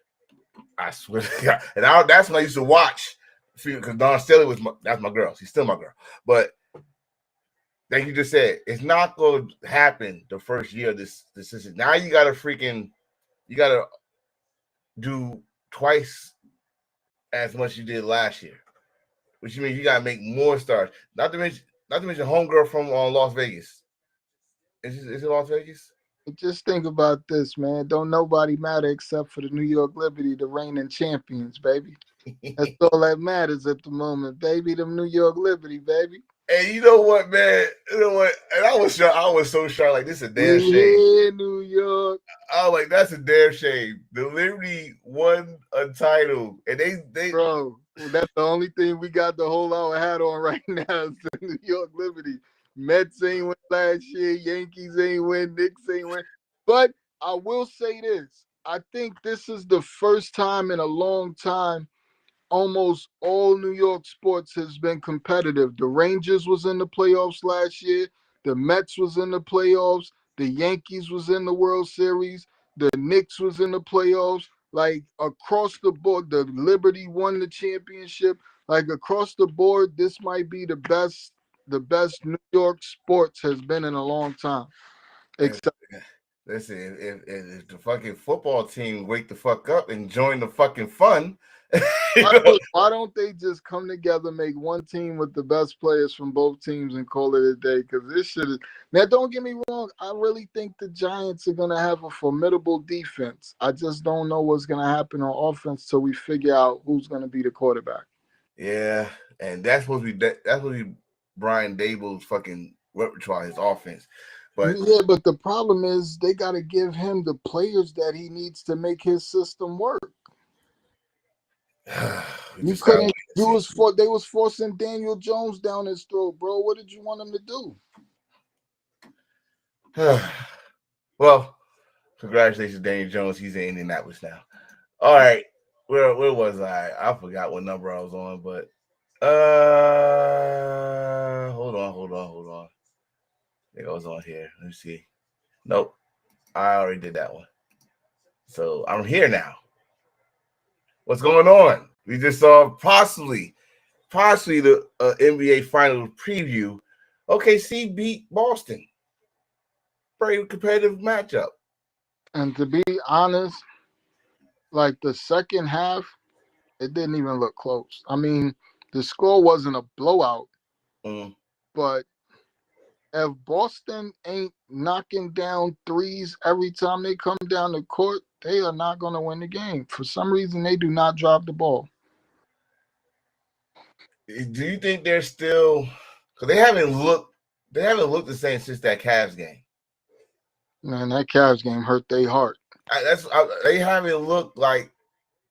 I swear to God. And that's when I used to watch because Dawn Staley that's my girl. She's still my girl. But like you just said, it's not going to happen the first year of this system. Now you got to do twice as much you did last year, which means you got to make more stars. Not to mention homegirl from Las Vegas. Is it Las Vegas? Just think about this, man. Don't nobody matter except for the New York Liberty, the reigning champions, baby. That's all that matters at the moment, baby. Them New York Liberty, baby. And you know what, man? You know what? And I was so shocked. Like, this is a damn shame. Yeah, New York. I was like, that's a damn shame. The Liberty won a title, and they bro. That's the only thing we got to hold our hat on right now is the New York Liberty. Mets ain't win last year. Yankees ain't win. Knicks ain't win. But I will say this. I think this is the first time in a long time almost all New York sports has been competitive. The Rangers was in the playoffs last year. The Mets was in the playoffs. The Yankees was in the World Series. The Knicks was in the playoffs. Like across the board, the Liberty won the championship. Like across the board, this might be the best New York sports has been in a long time. Except listen, if the fucking football team wake the fuck up and join the fucking fun. Why don't they just come together, make one team with the best players from both teams and call it a day? Because this shit is now. Don't get me wrong. I really think the Giants are gonna have a formidable defense. I just don't know what's gonna happen on offense till we figure out who's gonna be the quarterback. Yeah, and that's supposed to be Brian Daboll's fucking repertoire, his offense. But yeah, but the problem is they got to give him the players that he needs to make his system work. You couldn't. They was forcing Daniel Jones down his throat, bro. What did you want him to do? Well, congratulations, Daniel Jones. He's in Indianapolis now. All right, where was I? I forgot what number I was on, but hold on. I think I was on here. Let me see. Nope, I already did that one. So I'm here now. What's going on? We just saw possibly the NBA Finals preview. OKC beat Boston. Very competitive matchup. And to be honest, like the second half, it didn't even look close. I mean, the score wasn't a blowout, but if Boston ain't knocking down threes every time they come down the court, they are not going to win the game. For some reason, they do not drop the ball. Do you think they're still? Because they haven't looked the same since that Cavs game. Man, that Cavs game hurt their heart. They haven't looked like.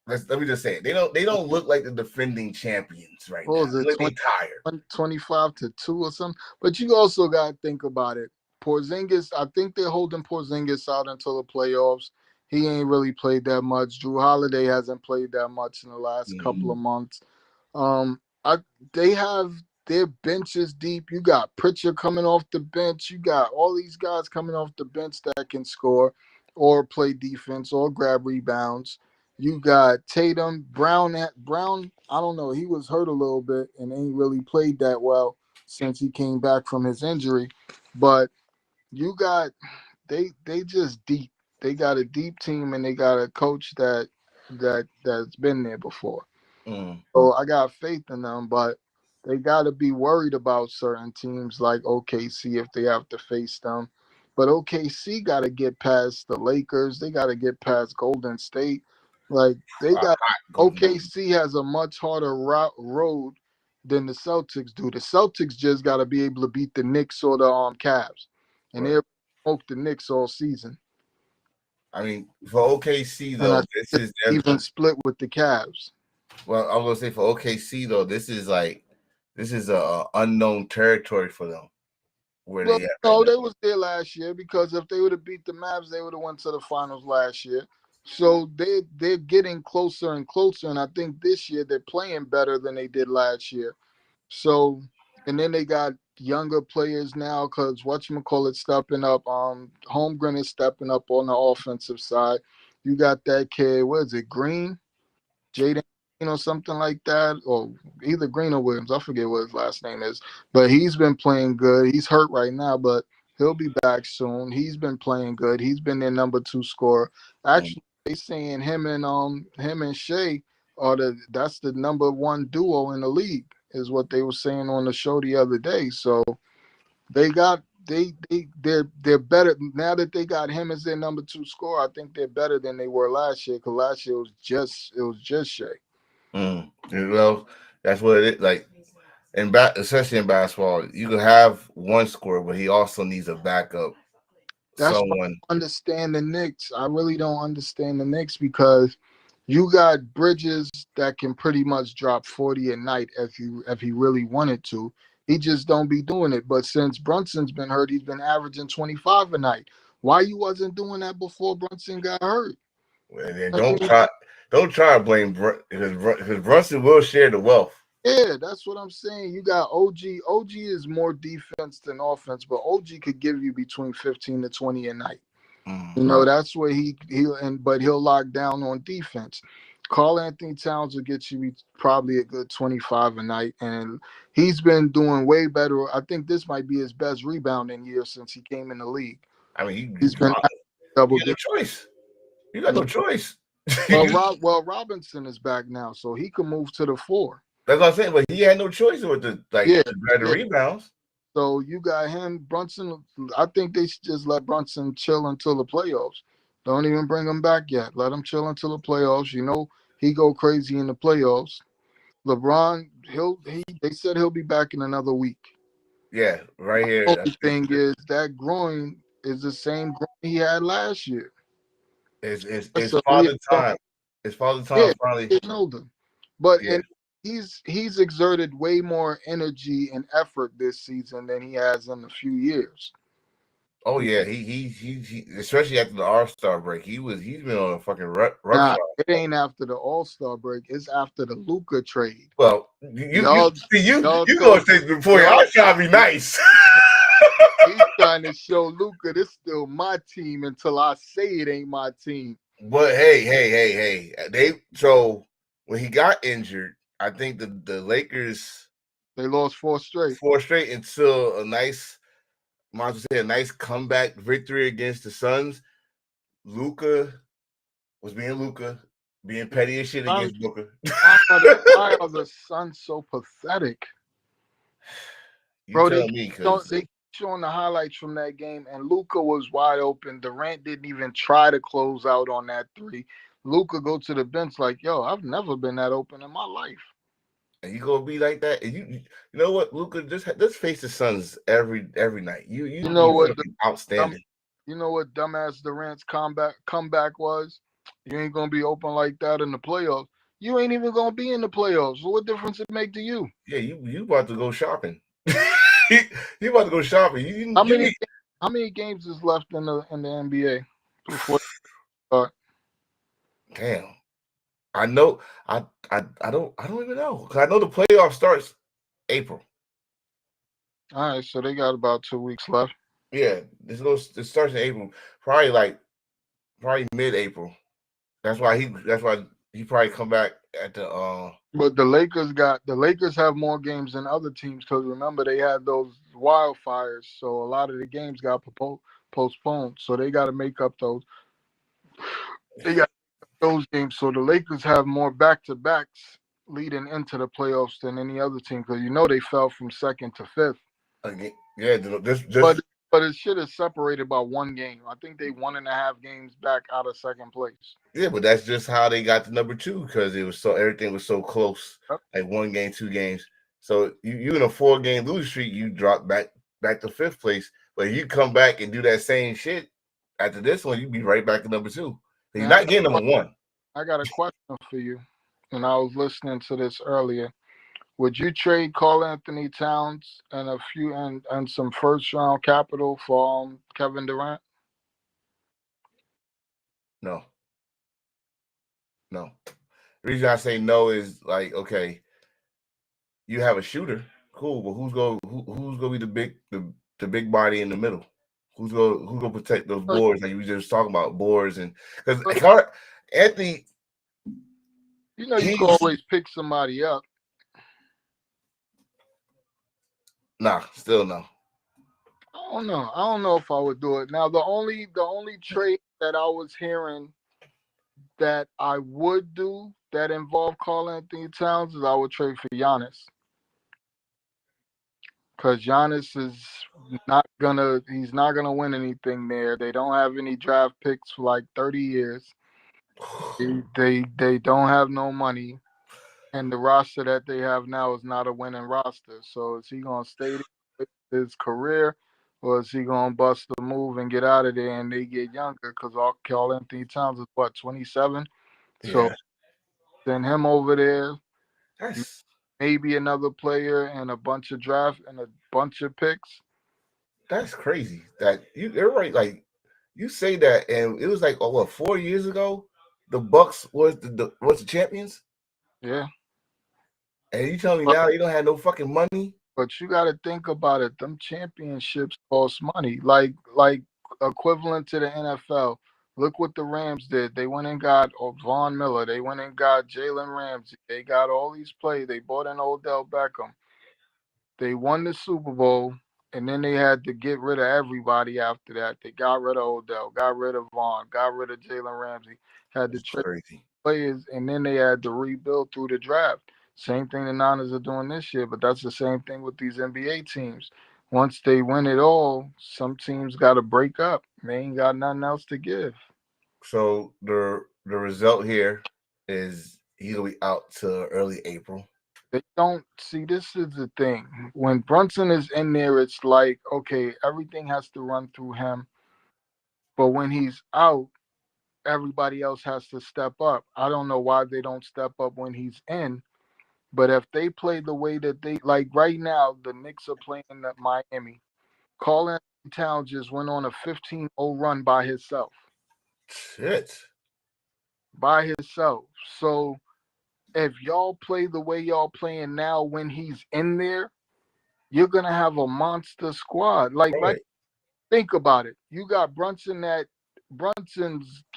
Let me just say it. They don't look like the defending champions right now. They look tired. 25-2 or something. But you also got to think about it. Porzingis, I think they're holding Porzingis out until the playoffs. He ain't really played that much. Drew Holiday hasn't played that much in the last couple of months. They have their benches deep. You got Pritchard coming off the bench. You got all these guys coming off the bench that can score or play defense or grab rebounds. You got Tatum, Brown. I don't know. He was hurt a little bit and ain't really played that well since he came back from his injury. But you got they just deep. They got a deep team and they got a coach that's been there before. So I got faith in them, but they got to be worried about certain teams like OKC if they have to face them. But OKC got to get past the Lakers. They got to get past Golden State. Like OKC has a much harder road than the Celtics do. The Celtics just got to be able to beat the Knicks or the Cavs, and they'll smoke the Knicks all season. I mean, for OKC though, this is even split with the Cavs. Well, I was gonna say for OKC though, this is a unknown territory for them. They was there last year because if they would have beat the Mavs, they would have went to the finals last year. So they're getting closer and closer, and I think this year they're playing better than they did last year. So, and then they got younger players now because whatchamacallit stepping up. Holmgren is stepping up on the offensive side. You got that kid, what is it, Green? Jaden, something like that, or either Green or Williams. I forget what his last name is, but he's been playing good. He's hurt right now, but he'll be back soon. He's been playing good. He's been their number 2 scorer. Actually, they saying him and Shea that's the number 1 duo in the league, is what they were saying on the show the other day. So they're better now that they got him as their number 2 scorer. I think they're better than they were last year because last year it was just Shea. Well, that's what it is. Like especially in basketball, you can have one scorer, but he also needs a backup. That's why I understand the Knicks. I really don't understand the Knicks because you got Bridges that can pretty much drop 40 a night if he really wanted to. He just don't be doing it. But since Brunson's been hurt, he's been averaging 25 a night. Why you wasn't doing that before Brunson got hurt? Well, then don't try to blame because Brunson will share the wealth. Yeah, that's what I'm saying. You got OG. OG is more defense than offense, but OG could give you between 15 to 20 a night. That's where he'll lock down on defense. Karl Anthony Towns will get you probably a good 25 a night, and he's been doing way better. I think this might be his best rebounding year since he came in the league. I mean, he's been double digit. You got no choice. Well, Robinson is back now, so he can move to the 4. That's what I'm saying, but he had no choice with the rebounds. So you got him, Brunson. I think they should just let Brunson chill until the playoffs. Don't even bring him back yet. Let him chill until the playoffs. He go crazy in the playoffs. LeBron, they said he'll be back in another week. Yeah, right here. The only thing is that groin is the same groin he had last year. It's father time. It's father time finally. Getting older. But Yeah. and he's exerted way more energy and effort this season than he has in a few years. Oh yeah, he especially after the All-Star break, he's been on a fucking rough Nah, shot. it ain't after the All-Star break. It's after the Luka trade. Well, you Y'all, y'all you gonna thought say before y'all y'all trying to be nice. he's trying to show Luka this still my team until I say it ain't my team. But hey, so when he got injured, I think the Lakers They lost 4 straight. 4 straight until might as well say a nice comeback victory against the Suns. Luka was being Luka, being petty as shit against Booker. Why are the Suns so pathetic? You Bro, tell me, because they showing the highlights from that game, and Luka was wide open. Durant didn't even try to close out on that three. Luka go to the bench like, yo, I've never been that open in my life. and you gonna be like that, and you know what, Luka, just face the Suns every night. You know be what fucking outstanding. You know what dumbass Durant's comeback was? You ain't gonna be open like that in the playoffs. You ain't even gonna be in the playoffs. So what difference it make to you? Yeah, you about to go shopping. you about to go shopping. How many games is left in the NBA before start? Damn. I know. I don't even know, because I know the playoff starts April. All right, so they got about 2 weeks left. Yeah, it starts in April. Probably mid-April. That's why he probably come back at the But the Lakers have more games than other teams because remember they had those wildfires, so a lot of the games got postponed. So they got to make up those. They got those games. So the Lakers have more back-to-backs leading into the playoffs than any other team because they fell from second to fifth. again. Yeah, But it should have separated by 1 game. I think they 1.5 games back out of second place. yeah, but that's just how they got to number 2, because everything was so close, Yep. like 1 game, 2 games. So you in a 4-game losing streak, you drop back to 5th place. But you come back and do that same shit after this one, you be right back to number 2. So you're not getting number 1. I got a question for you, and I was listening to this earlier. Would you trade Karl-Anthony Towns and and some first round capital for Kevin Durant? No. The reason I say no is like, okay, you have a shooter, cool, but who's gonna be the big body in the middle? Who's gonna protect those boards like you were just talking about, boards? And because Anthony, you can always pick somebody up. Nah, still no. I don't know. I don't know if I would do it. Now the only trade that I was hearing that I would do that involved Karl-Anthony Towns is I would trade for Giannis. Because Giannis is he's not gonna win anything there. They don't have any draft picks for like 30 years. They don't have no money. And the roster that they have now is not a winning roster. So is he gonna stay there his career, or is he gonna bust the move and get out of there and they get younger? Because Karl-Anthony Towns is 27, so send him over there. Maybe another player and a bunch of draft and a bunch of picks. That's crazy. That everybody, like, you say that, and it was like 4 years ago, the Bucks was the champions. Yeah. And you tell me now you don't have no fucking money? But you got to think about it. Them championships cost money, like equivalent to the NFL. Look what the Rams did. They went and got Von Miller. They went and got Jalen Ramsey. They got all these players. They bought in Odell Beckham. They won the Super Bowl, and then they had to get rid of everybody after that. They got rid of Odell, got rid of Vaughn, got rid of Jalen Ramsey. Had to trade players, and then they had to rebuild through the draft. Same thing the Niners are doing this year, but that's the same thing with these NBA teams. Once they win it all, some teams got to break up. They ain't got nothing else to give. So the result here is he'll be out till early April. They don't see, this is the thing. When Brunson is in there, it's like, okay, everything has to run through him. But when he's out, everybody else has to step up. I don't know why they don't step up when he's in. But if they play the way that they like right now, the Knicks are playing at Miami. Karl Anthony Towns just went on a 15-0 run by himself. Shit. By himself. So if y'all play the way y'all playing now when he's in there, you're gonna have a monster squad. Like Right. think about it. You got Brunson's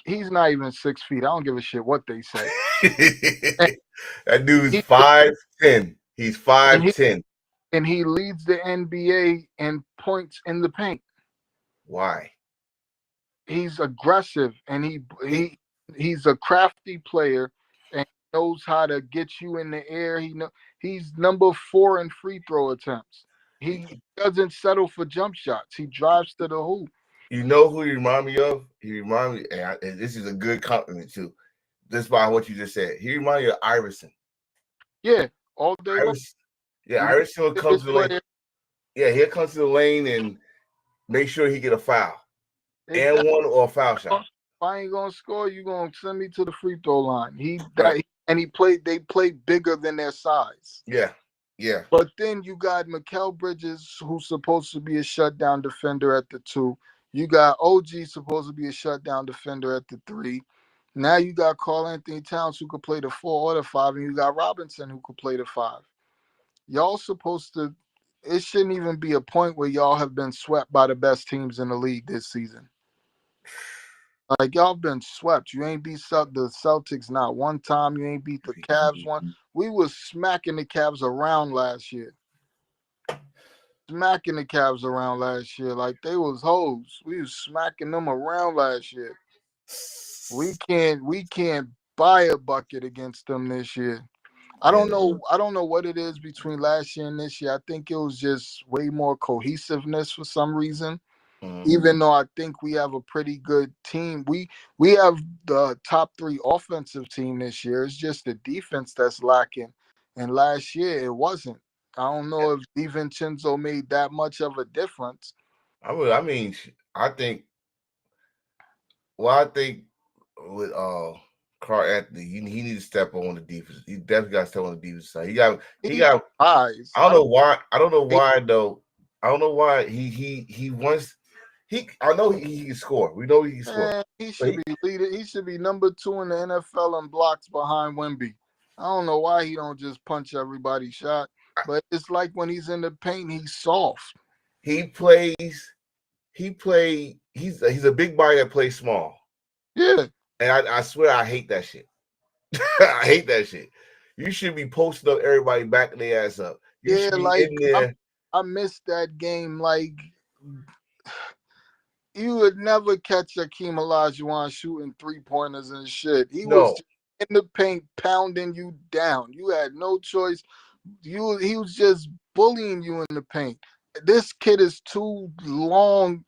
he's not even 6 feet. I don't give a shit what they say. That dude's He, 5'10". He's and he 5'10". and he leads the NBA in points in the paint. Why? He's aggressive and he's a crafty player and knows how to get you in the air. He's number 4 in free throw attempts. He doesn't settle for jump shots. He drives to the hoop. You know who he remind me of? He remind me, and this is a good compliment too. Just by what you just said, he remind me of Iverson. Yeah, all day long. Yeah, Iverson will come to the lane. Yeah, he'll come to the lane and make sure he get a foul. And one or a foul shot. If I ain't gonna score, you gonna send me to the free throw line. Right. They play bigger than their size. Yeah. Yeah. But then you got Mikal Bridges, who's supposed to be a shutdown defender at the 2. You got OG supposed to be a shutdown defender at the 3. Now you got Karl Anthony Towns who could play the 4 or the 5, and you got Robinson who could play the 5. Y'all supposed to. It shouldn't even be a point where y'all have been swept by the best teams in the league this season. Like y'all been swept. You ain't beat the Celtics not one time. You ain't beat the Cavs one. We was smacking the Cavs around last year. Like they was hoes. We was smacking them around last year. We can't buy a bucket against them this year. I don't know what it is between last year and this year. I think it was just way more cohesiveness for some reason. Mm-hmm. Even though I think we have a pretty good team, we have the top 3 offensive team this year. It's just the defense that's lacking. And last year it wasn't. I don't know if DiVincenzo made that much of a difference. I think with Karl Anthony, he needs to step on the defense. He definitely got to step on the defense side. He got eyes. I don't know why though. I don't know why he wants. I know he can score. We know he can score. He should be leader. He should be number 2 in the NFL in blocks behind Wemby. I don't know why he don't just punch everybody's shot. But it's like when he's in the paint, he's soft. He's a big body that plays small. Yeah. And I swear I hate that shit. I hate that shit. You should be posting up everybody backing their ass up. You should be in there. I missed that game. Like, you would never catch Hakeem Olajuwon shooting 3-pointers and shit. He was in the paint pounding you down. You had no choice. He was just bullying you in the paint. This kid is too long.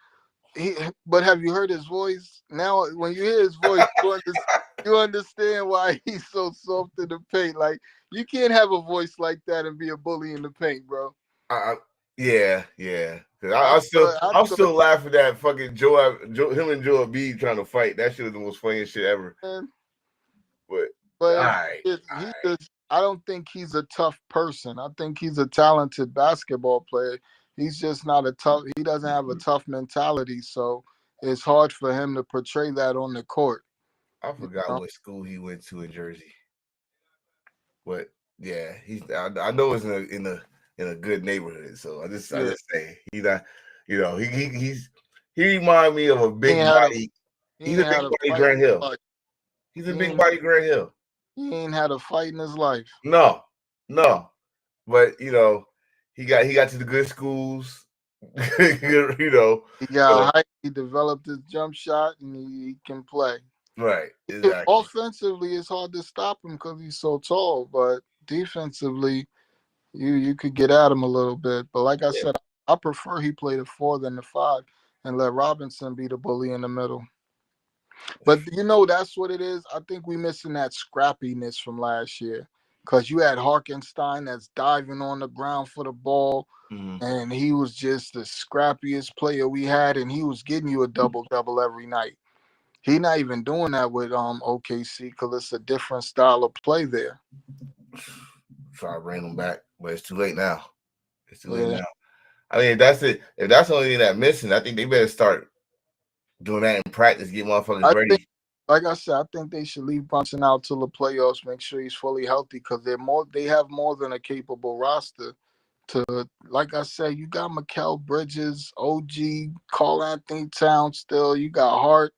But have you heard his voice? Now, when you hear his voice, you understand why he's so soft in the paint. Like, you can't have a voice like that and be a bully in the paint, bro. Yeah. I'm still laughing at fucking him and Joel Embiid trying to fight. That shit was the most funniest shit ever. But all right. I don't think he's a tough person. I think he's a talented basketball player. He's just not he doesn't have a tough mentality, so it's hard for him to portray that on the court. I forgot what school he went to in Jersey. But yeah, I know it's in a good neighborhood, so I just say he's not, he reminds me of a big body. He's a big body Grant Hill. He's a big body Grant Hill. He ain't had a fight in his life. No. But he got to the good schools. He got height, he developed his jump shot, and he can play. Right. Exactly. Offensively, it's hard to stop him because he's so tall, but defensively, you could get at him a little bit. But like I said, I prefer he play the 4 than the 5 and let Robinson be the bully in the middle. But that's what it is. I think we missing that scrappiness from last year because you had Harkenstein that's diving on the ground for the ball, and he was just the scrappiest player we had, and he was getting you a double-double every night. He's not even doing that with OKC because it's a different style of play there. try to bring them back, but it's too late now. It's too late Yeah. now. I mean, if that's it. If that's the only thing that's missing, I think they better start doing that in practice, get motherfuckers I ready. think, like I said, I think they should leave Brunson out till the playoffs. Make sure he's fully healthy because they have more than a capable roster. To like I said, you got Mikal Bridges, OG, Carl Anthony Towns. Still, you got Hart.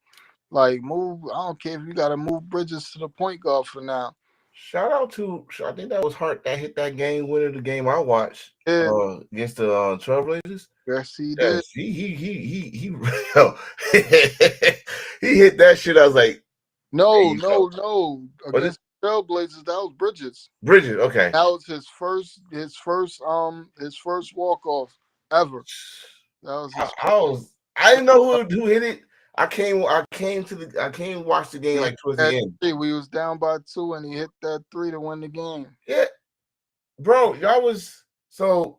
Like move. I don't care if you got to move Bridges to the point guard for now. Shout out to I think that was Hart that hit that game winner, the game I watched Yeah, against the Trailblazers. yes, he did. Yes, he yo, he hit that shit. I was like, No, there you go. no. Was it Against Trailblazers, that was Bridges. Bridges? Okay. That was his first walk off ever. That was his I didn't know who hit it. I came watch the game like towards the end. We was down by 2 and he hit that 3 to win the game. Yeah, bro, y'all was so.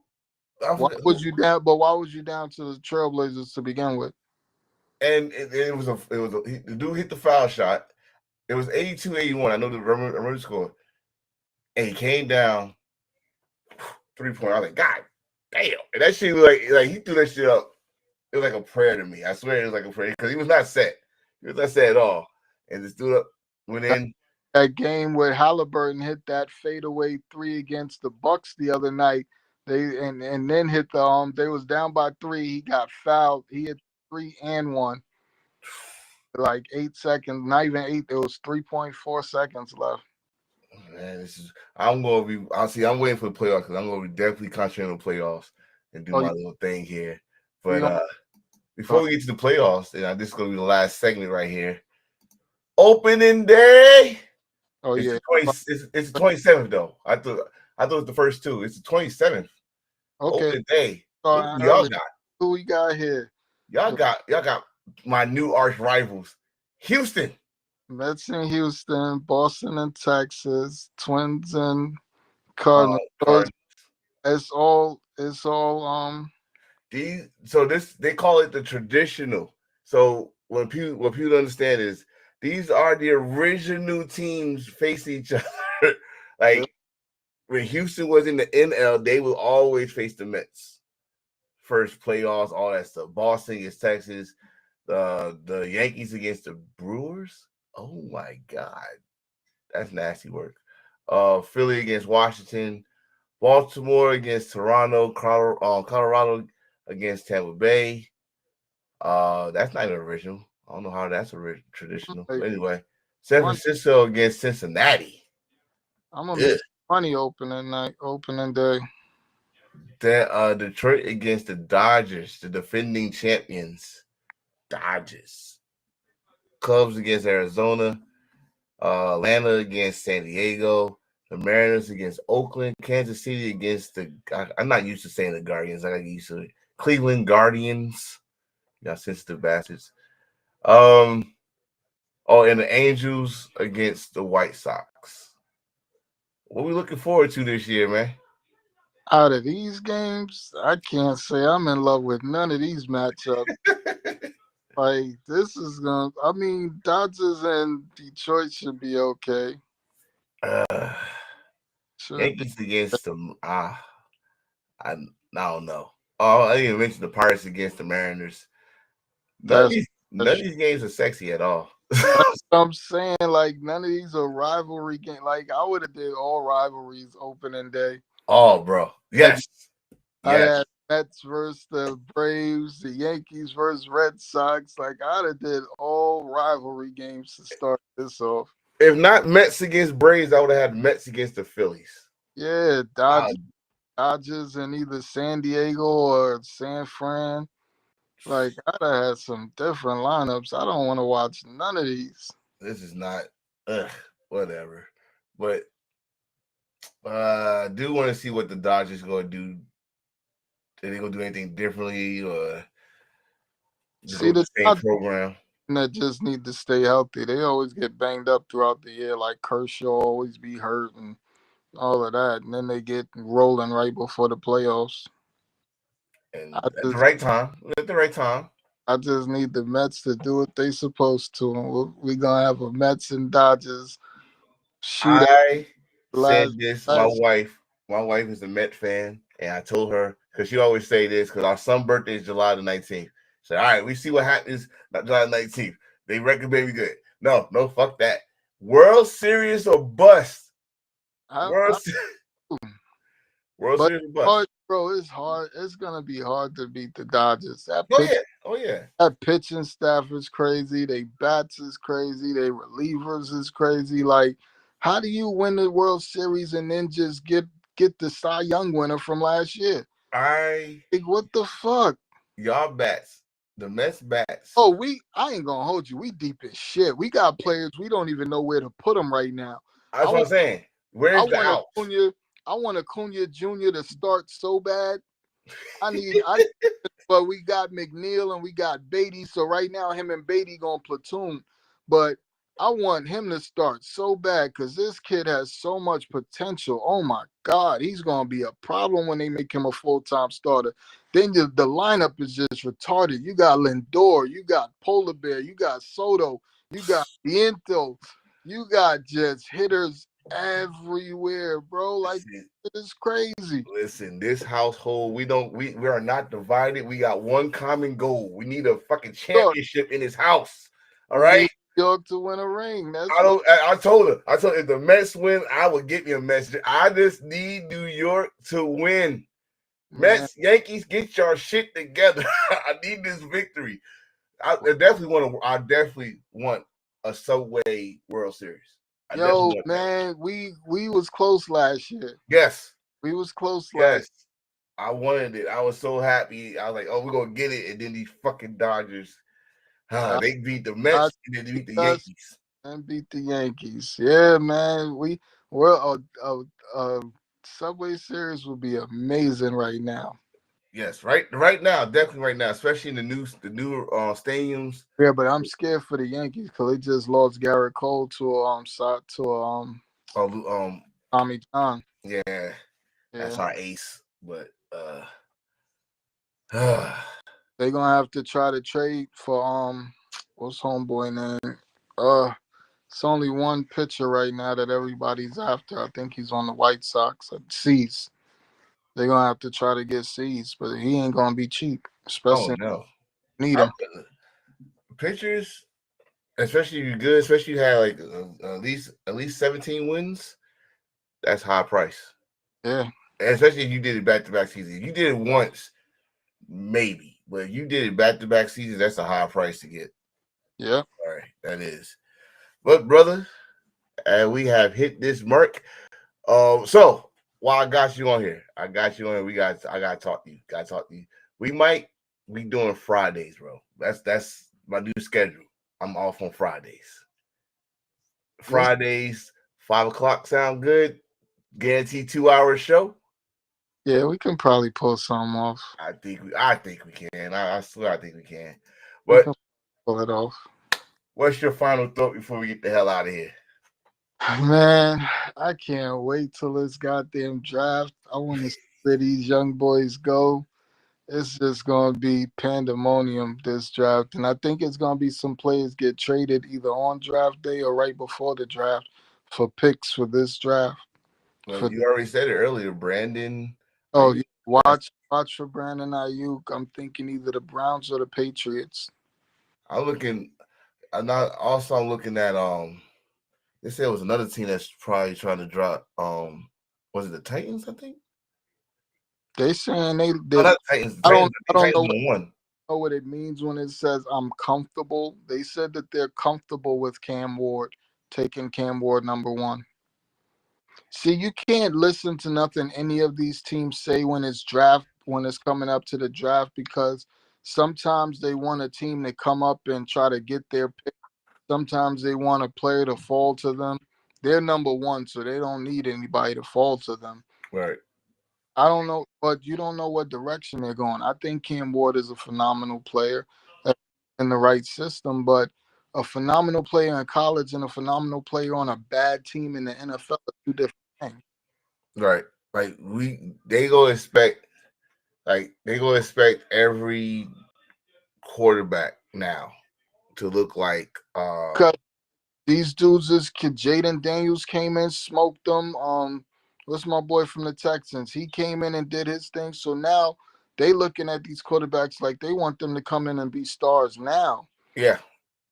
Why was you down to the Trailblazers to begin with? And the dude hit the foul shot. It was 82-81. I know I remember the score. And he came down 3-point. I was like, God damn. And that shit was like he threw that shit up. It was like a prayer to me. I swear it was like a prayer because he was not set. He was not set at all. And just threw up, went in. That game where Halliburton hit that fadeaway 3 against the Bucks the other night. And then hit the they was down by 3. He got fouled. He hit 3 and 1. Like 8 seconds, not even 8. There was 3.4 seconds left. Man, I'm waiting for the playoffs because I'm gonna be definitely concentrating on the playoffs and do my little thing here. But before we get to the playoffs, and this is gonna be the last segment right here. Opening day. Oh yeah, it's the 27th though. I thought it was the first 2. It's the 27th. Okay. Opening day. What y'all got? Who we got here? Y'all got my new arch rivals, Houston. Mets in Houston, Boston and Texas, Twins and Cardinals. It's all they call it the traditional. So what people understand is these are the original teams facing each other. Like when Houston was in the NL, they will always face the Mets. First playoffs, all that stuff. Boston against Texas, the Yankees against the Brewers. Oh my God, that's nasty work. Philly against Washington, Baltimore against Toronto, Colorado against Tampa Bay. That's not even original. I don't know how that's traditional. But anyway, San Francisco against Cincinnati. I'm gonna miss funny opening day. Detroit against the Dodgers, the defending champions. Dodgers. Cubs against Arizona. Atlanta against San Diego. The Mariners against Oakland. Kansas City against I'm not used to saying the Guardians. I got used to it. Cleveland Guardians. Y'all sensitive bastards. And the Angels against the White Sox. What are we looking forward to this year, man? Out of these games, I can't say I'm in love with none of these matchups. Like this is Dodgers and Detroit should be okay. Yankees against them. I don't know. Oh, I didn't even mention the Pirates against the Mariners. None of these games are sexy at all. That's what I'm saying. Like none of these are rivalry games. Like I would have did all rivalries opening day. Oh, bro. Yes. I had Mets versus the Braves, the Yankees versus Red Sox. Like I'd have did all rivalry games to start this off. If not Mets against Braves, I would have had Mets against the Phillies. Yeah, Dodgers in either San Diego or San Fran. Like I'd have had some different lineups. I don't want to watch none of these. This is not whatever. But I do want to see what the Dodgers going to do. Are they going to do anything differently or see the same program? That just need to stay healthy. They always get banged up throughout the year. Like Kershaw always be hurt and all of that, and then they get rolling right before the playoffs. And at the right time. I just need the Mets to do what they supposed to. And we're gonna have a Mets and Dodgers shootout. My wife My wife is a Met fan, and I told her because she always say this because our son's birthday is July the 19th. So all right, we see what happens July the 19th. They record baby good. No, fuck that. World Series or bust. World, World but Series or bust. hard, bro, it's hard. It's gonna be hard to beat the Dodgers. Oh yeah. That pitching staff is crazy. They bats is crazy. They relievers is crazy. Like, how do you win the World Series and then just get the Cy Young winner from last year? Like, what the fuck? Y'all bats. The Mets bats. Oh, I ain't gonna hold you. We deep as shit. We got players we don't even know where to put them right now. That's what I'm saying. Where's the outs? I want Acuna Jr. to start so bad. But we got McNeil and we got Beatty. So right now, him and Beatty going platoon. But I want him to start so bad because this kid has so much potential. Oh my God, he's gonna be a problem when they make him a full-time starter. Then the lineup is just retarded. You got Lindor, you got Polar Bear, you got Soto, you got Viento, you got just hitters everywhere, bro. Like, it's crazy. Listen, this household, we are not divided. We got one common goal. We need a fucking championship in this house. All right. New York to win a ring. I told her if the Mets win, I will get you a message. I just need New York to win. Mets, Yankees, get your shit together. I need this victory. I definitely want a Subway World Series. Yo, man, we was close last year. Yes. We was close last year. I wanted it. I was so happy. I was like, oh, we're going to get it. And then these fucking Dodgers, they beat the Mets and then they beat the Yankees. And beat the Yankees. Yeah, man. We're a Subway Series will be amazing right now. Yes, right now, definitely right now, especially in the new stadiums. Yeah, but I'm scared for the Yankees because they just lost Garrett Cole to Tommy John. Yeah, that's our ace. But they're gonna have to try to trade for what's homeboy name? It's only one pitcher right now that everybody's after. I think he's on the White Sox. Cease. They're gonna have to try to get Cease, but he ain't gonna be cheap, especially need him. Pitchers, especially if you're good, especially if you had like at least 17 wins. That's high price. Yeah, especially if you did it back-to-back seasons. If you did it once, maybe, but if you did it back-to-back seasons, that's a high price to get. Yeah, all right, that is. But brother, we have hit this mark. So while I got you on here, I gotta talk to you. We might be doing Fridays, bro. That's my new schedule. I'm off on Fridays. Fridays, 5:00 sound good. Guaranteed 2-hour show. Yeah, we can probably pull something off. I think we can. I swear I think we can. But pull it off. What's your final thought before we get the hell out of here? Man, I can't wait till this goddamn draft. I want to see where these young boys go. It's just going to be pandemonium this draft. And I think it's going to be some players get traded either on draft day or right before the draft for picks for this draft. Well, you already said it earlier, Brandon. Oh, watch for Brandon Ayuk. I'm thinking either the Browns or the Patriots. I'm looking at they said it was another team that's probably trying to drop was it the Titans, I think? They saying they not Titans. I don't know what it means when it says I'm comfortable. They said that they're comfortable with Cam Ward, taking Cam Ward number 1. See, you can't listen to nothing any of these teams say when it's coming up to the draft, because sometimes they want a team to come up and try to get their pick. Sometimes they want a player to fall to them. They're number 1, so they don't need anybody to fall to them. Right. I don't know, but you don't know what direction they're going. I think Cam Ward is a phenomenal player in the right system, but a phenomenal player in college and a phenomenal player on a bad team in the NFL are two different things. Right. Like they go expect every quarterback now to look like these dudes Jaden Daniels came in, smoked them. What's my boy from the Texans? He came in and did his thing. So now they looking at these quarterbacks like they want them to come in and be stars now. Yeah.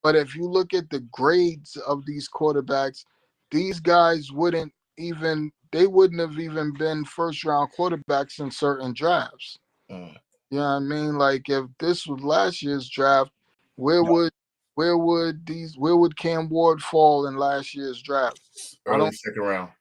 But if you look at the grades of these quarterbacks, these guys wouldn't have even been first round quarterbacks in certain drafts. Mm. You know what I mean? Like if this was last year's draft, where No. would Cam Ward fall in last year's draft? Early second round.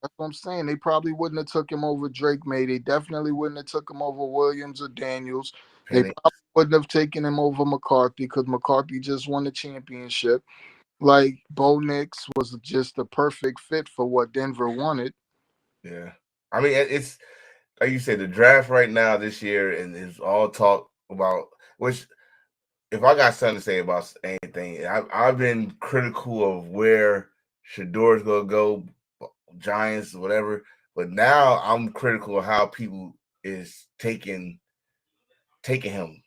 That's what I'm saying. They probably wouldn't have took him over Drake May. They definitely wouldn't have took him over Williams or Daniels. They Penny. probably wouldn't have taken him over McCarthy because McCarthy just won the championship. Like Bo Nix was just a perfect fit for what Denver wanted. Yeah. I mean, it's like you said, the draft right now this year, and it's all talk about which. If I got something to say about anything, I've been critical of where Shador's gonna go, Giants, whatever. But now I'm critical of how people is taking him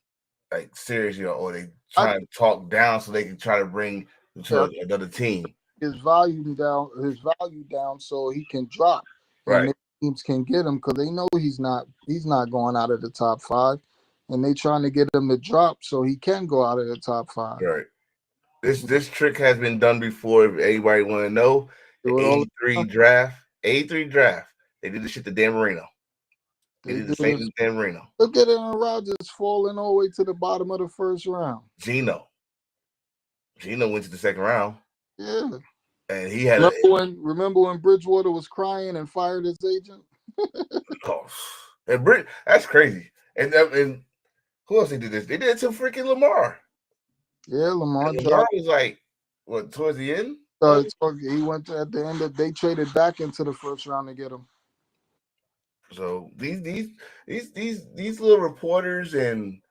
like seriously, or they trying to talk down so they can try to bring him to another team. His value down, so he can drop, Right. and teams can get him because they know he's not going out of the top 5, and they trying to get him to drop so he can go out of the top 5. Right. This trick has been done before. If anybody want to know, the 83 draft, they did the shit to Dan Marino. They did the same to Dan Marino. Look at Aaron Rodgers falling all the way to the bottom of the first round. Gino went to the second round. Yeah. And he had remember when Bridgewater was crying and fired his agent? That's crazy. And who else did this? They did it to freaking Lamar. Yeah, Lamar was like, what, towards the end? He went at the end they traded back into the first round to get him. So these little reporters and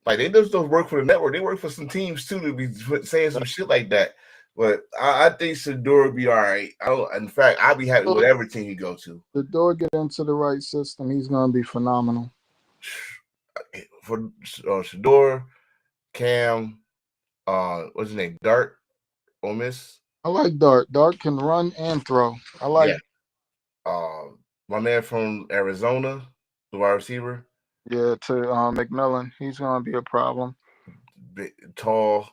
like they just don't work for the network. They work for some teams too to be saying some shit like that. But I think Shador will be all right. In fact, I'll be happy with whatever team he go to. Shador get into the right system, he's gonna be phenomenal. For Shador, Cam, what's his name? Dart, Ole Miss. I like Dart. Dart can run and throw. I like. Yeah. My man from Arizona, the wide receiver. Yeah, to McMillan. He's gonna be a problem. Big, tall,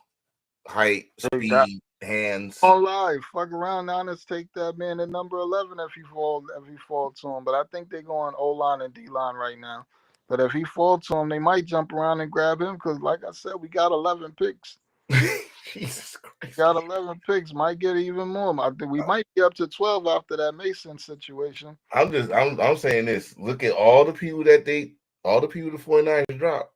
height, speed, hands. Don't lie. Fuck around now. Let's take that man at number 11 if he fall to him. But I think they're going O-line and D-line right now. But if he fall to him, they might jump around and grab him because, like I said, we got 11 picks. Jesus Christ. Got 11 picks. Might get even more. We might be up to 12 after that Mason situation. I'm saying this. Look at all the people the 49ers dropped.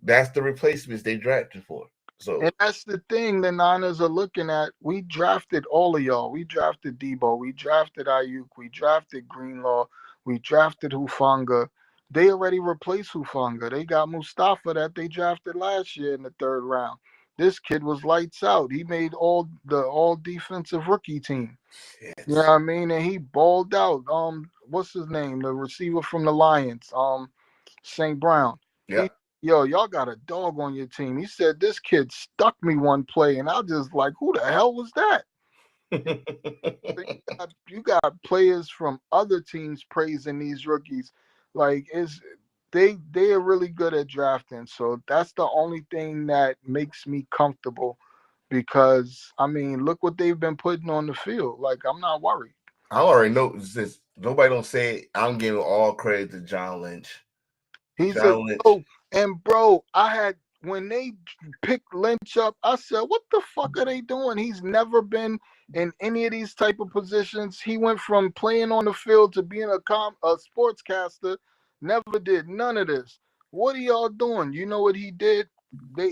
That's the replacements they drafted for. So, and that's the thing the Niners are looking at. We drafted all of y'all. We drafted Debo. We drafted Ayuk. We drafted Greenlaw. We drafted Hufanga. They already replaced Hufanga. They got Mustafa that they drafted last year in the 3rd round. This kid was lights out. He made all defensive rookie team. Yes. You know what I mean? And he balled out. What's his name? The receiver from the Lions. St. Brown. Yeah. Y'all got a dog on your team. He said this kid stuck me one play, and I just like, who the hell was that? you got players from other teams praising these rookies. Like they are really good at drafting. So that's the only thing that makes me comfortable because I mean, look what they've been putting on the field. Like I'm not worried. I already know since nobody don't say it, I'm giving all credit to John Lynch. Bro, I had when they picked Lynch up, I said, what the fuck are they doing? He's never been in any of these type of positions. He went from playing on the field to being a sportscaster. Never did none of this. What are y'all doing? You know what he did?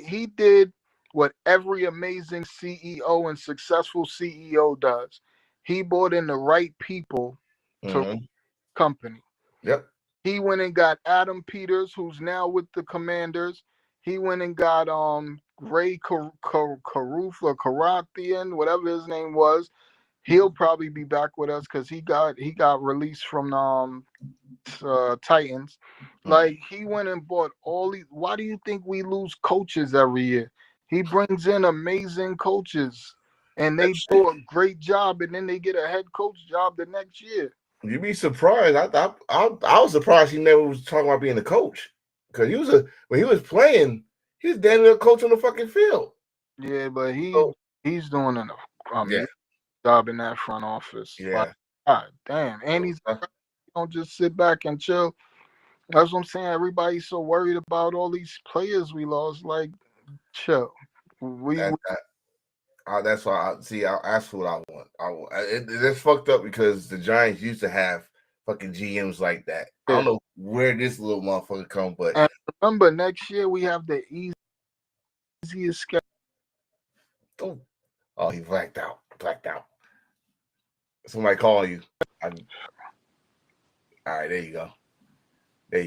He did what every amazing CEO and successful CEO does. He brought in the right people to company. Yep. He went and got Adam Peters, who's now with the Commanders. He went and got Ray Caruth or Carathian, whatever his name was. He'll probably be back with us because he got released from Titans. Like he went and bought all these. Why do you think we lose coaches every year? He brings in amazing coaches, and they do a great job, and then they get a head coach job the next year. You'd be surprised. I was surprised he never was talking about being a coach because when he was playing, he was damn near a coach on the fucking field. Yeah, but So, he's doing an yeah, job in that front office. yeah. Like, God damn, and he don't just sit back and chill. That's what I'm saying. Everybody's so worried about all these players we lost. Like, chill. That's why I'll ask what I want. It's fucked up because the Giants used to have fucking GMs like that. I don't know where this little motherfucker come, but and remember next year we have the easiest schedule. Oh, he blacked out. Somebody call you. All right, there you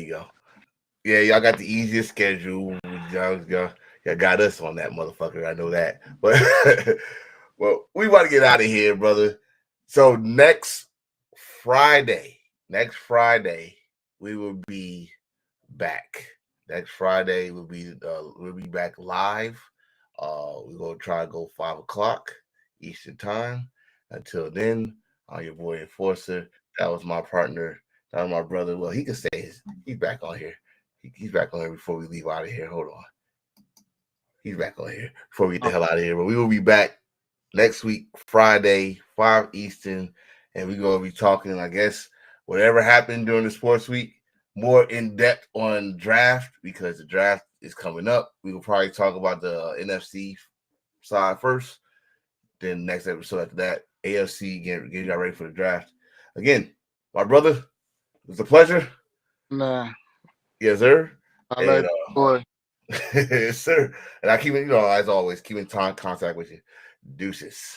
go. Yeah, y'all got the easiest schedule. Y'all got us on that motherfucker. I know that. But well, we want to get out of here, brother. So next Friday, we will be back. Next Friday we'll be back live. We're gonna try to go 5:00 Eastern time. Until then, I'm your boy Enforcer. That was my partner. That was my brother. Well, he can say he's back on here. He's back on here before we leave out of here. Hold on. He's back on here before we get the hell out of here. But we will be back next week, Friday, 5 Eastern, and we're going to be talking, I guess, whatever happened during the sports week, more in depth on draft because the draft is coming up. We will probably talk about the NFC side first. Then next episode after that, AFC, get y'all ready for the draft. Again, my brother, it was a pleasure. Man. Yes, sir. Boy. Yes, sir. And I keep it, as always, keep in contact with you. Deuces.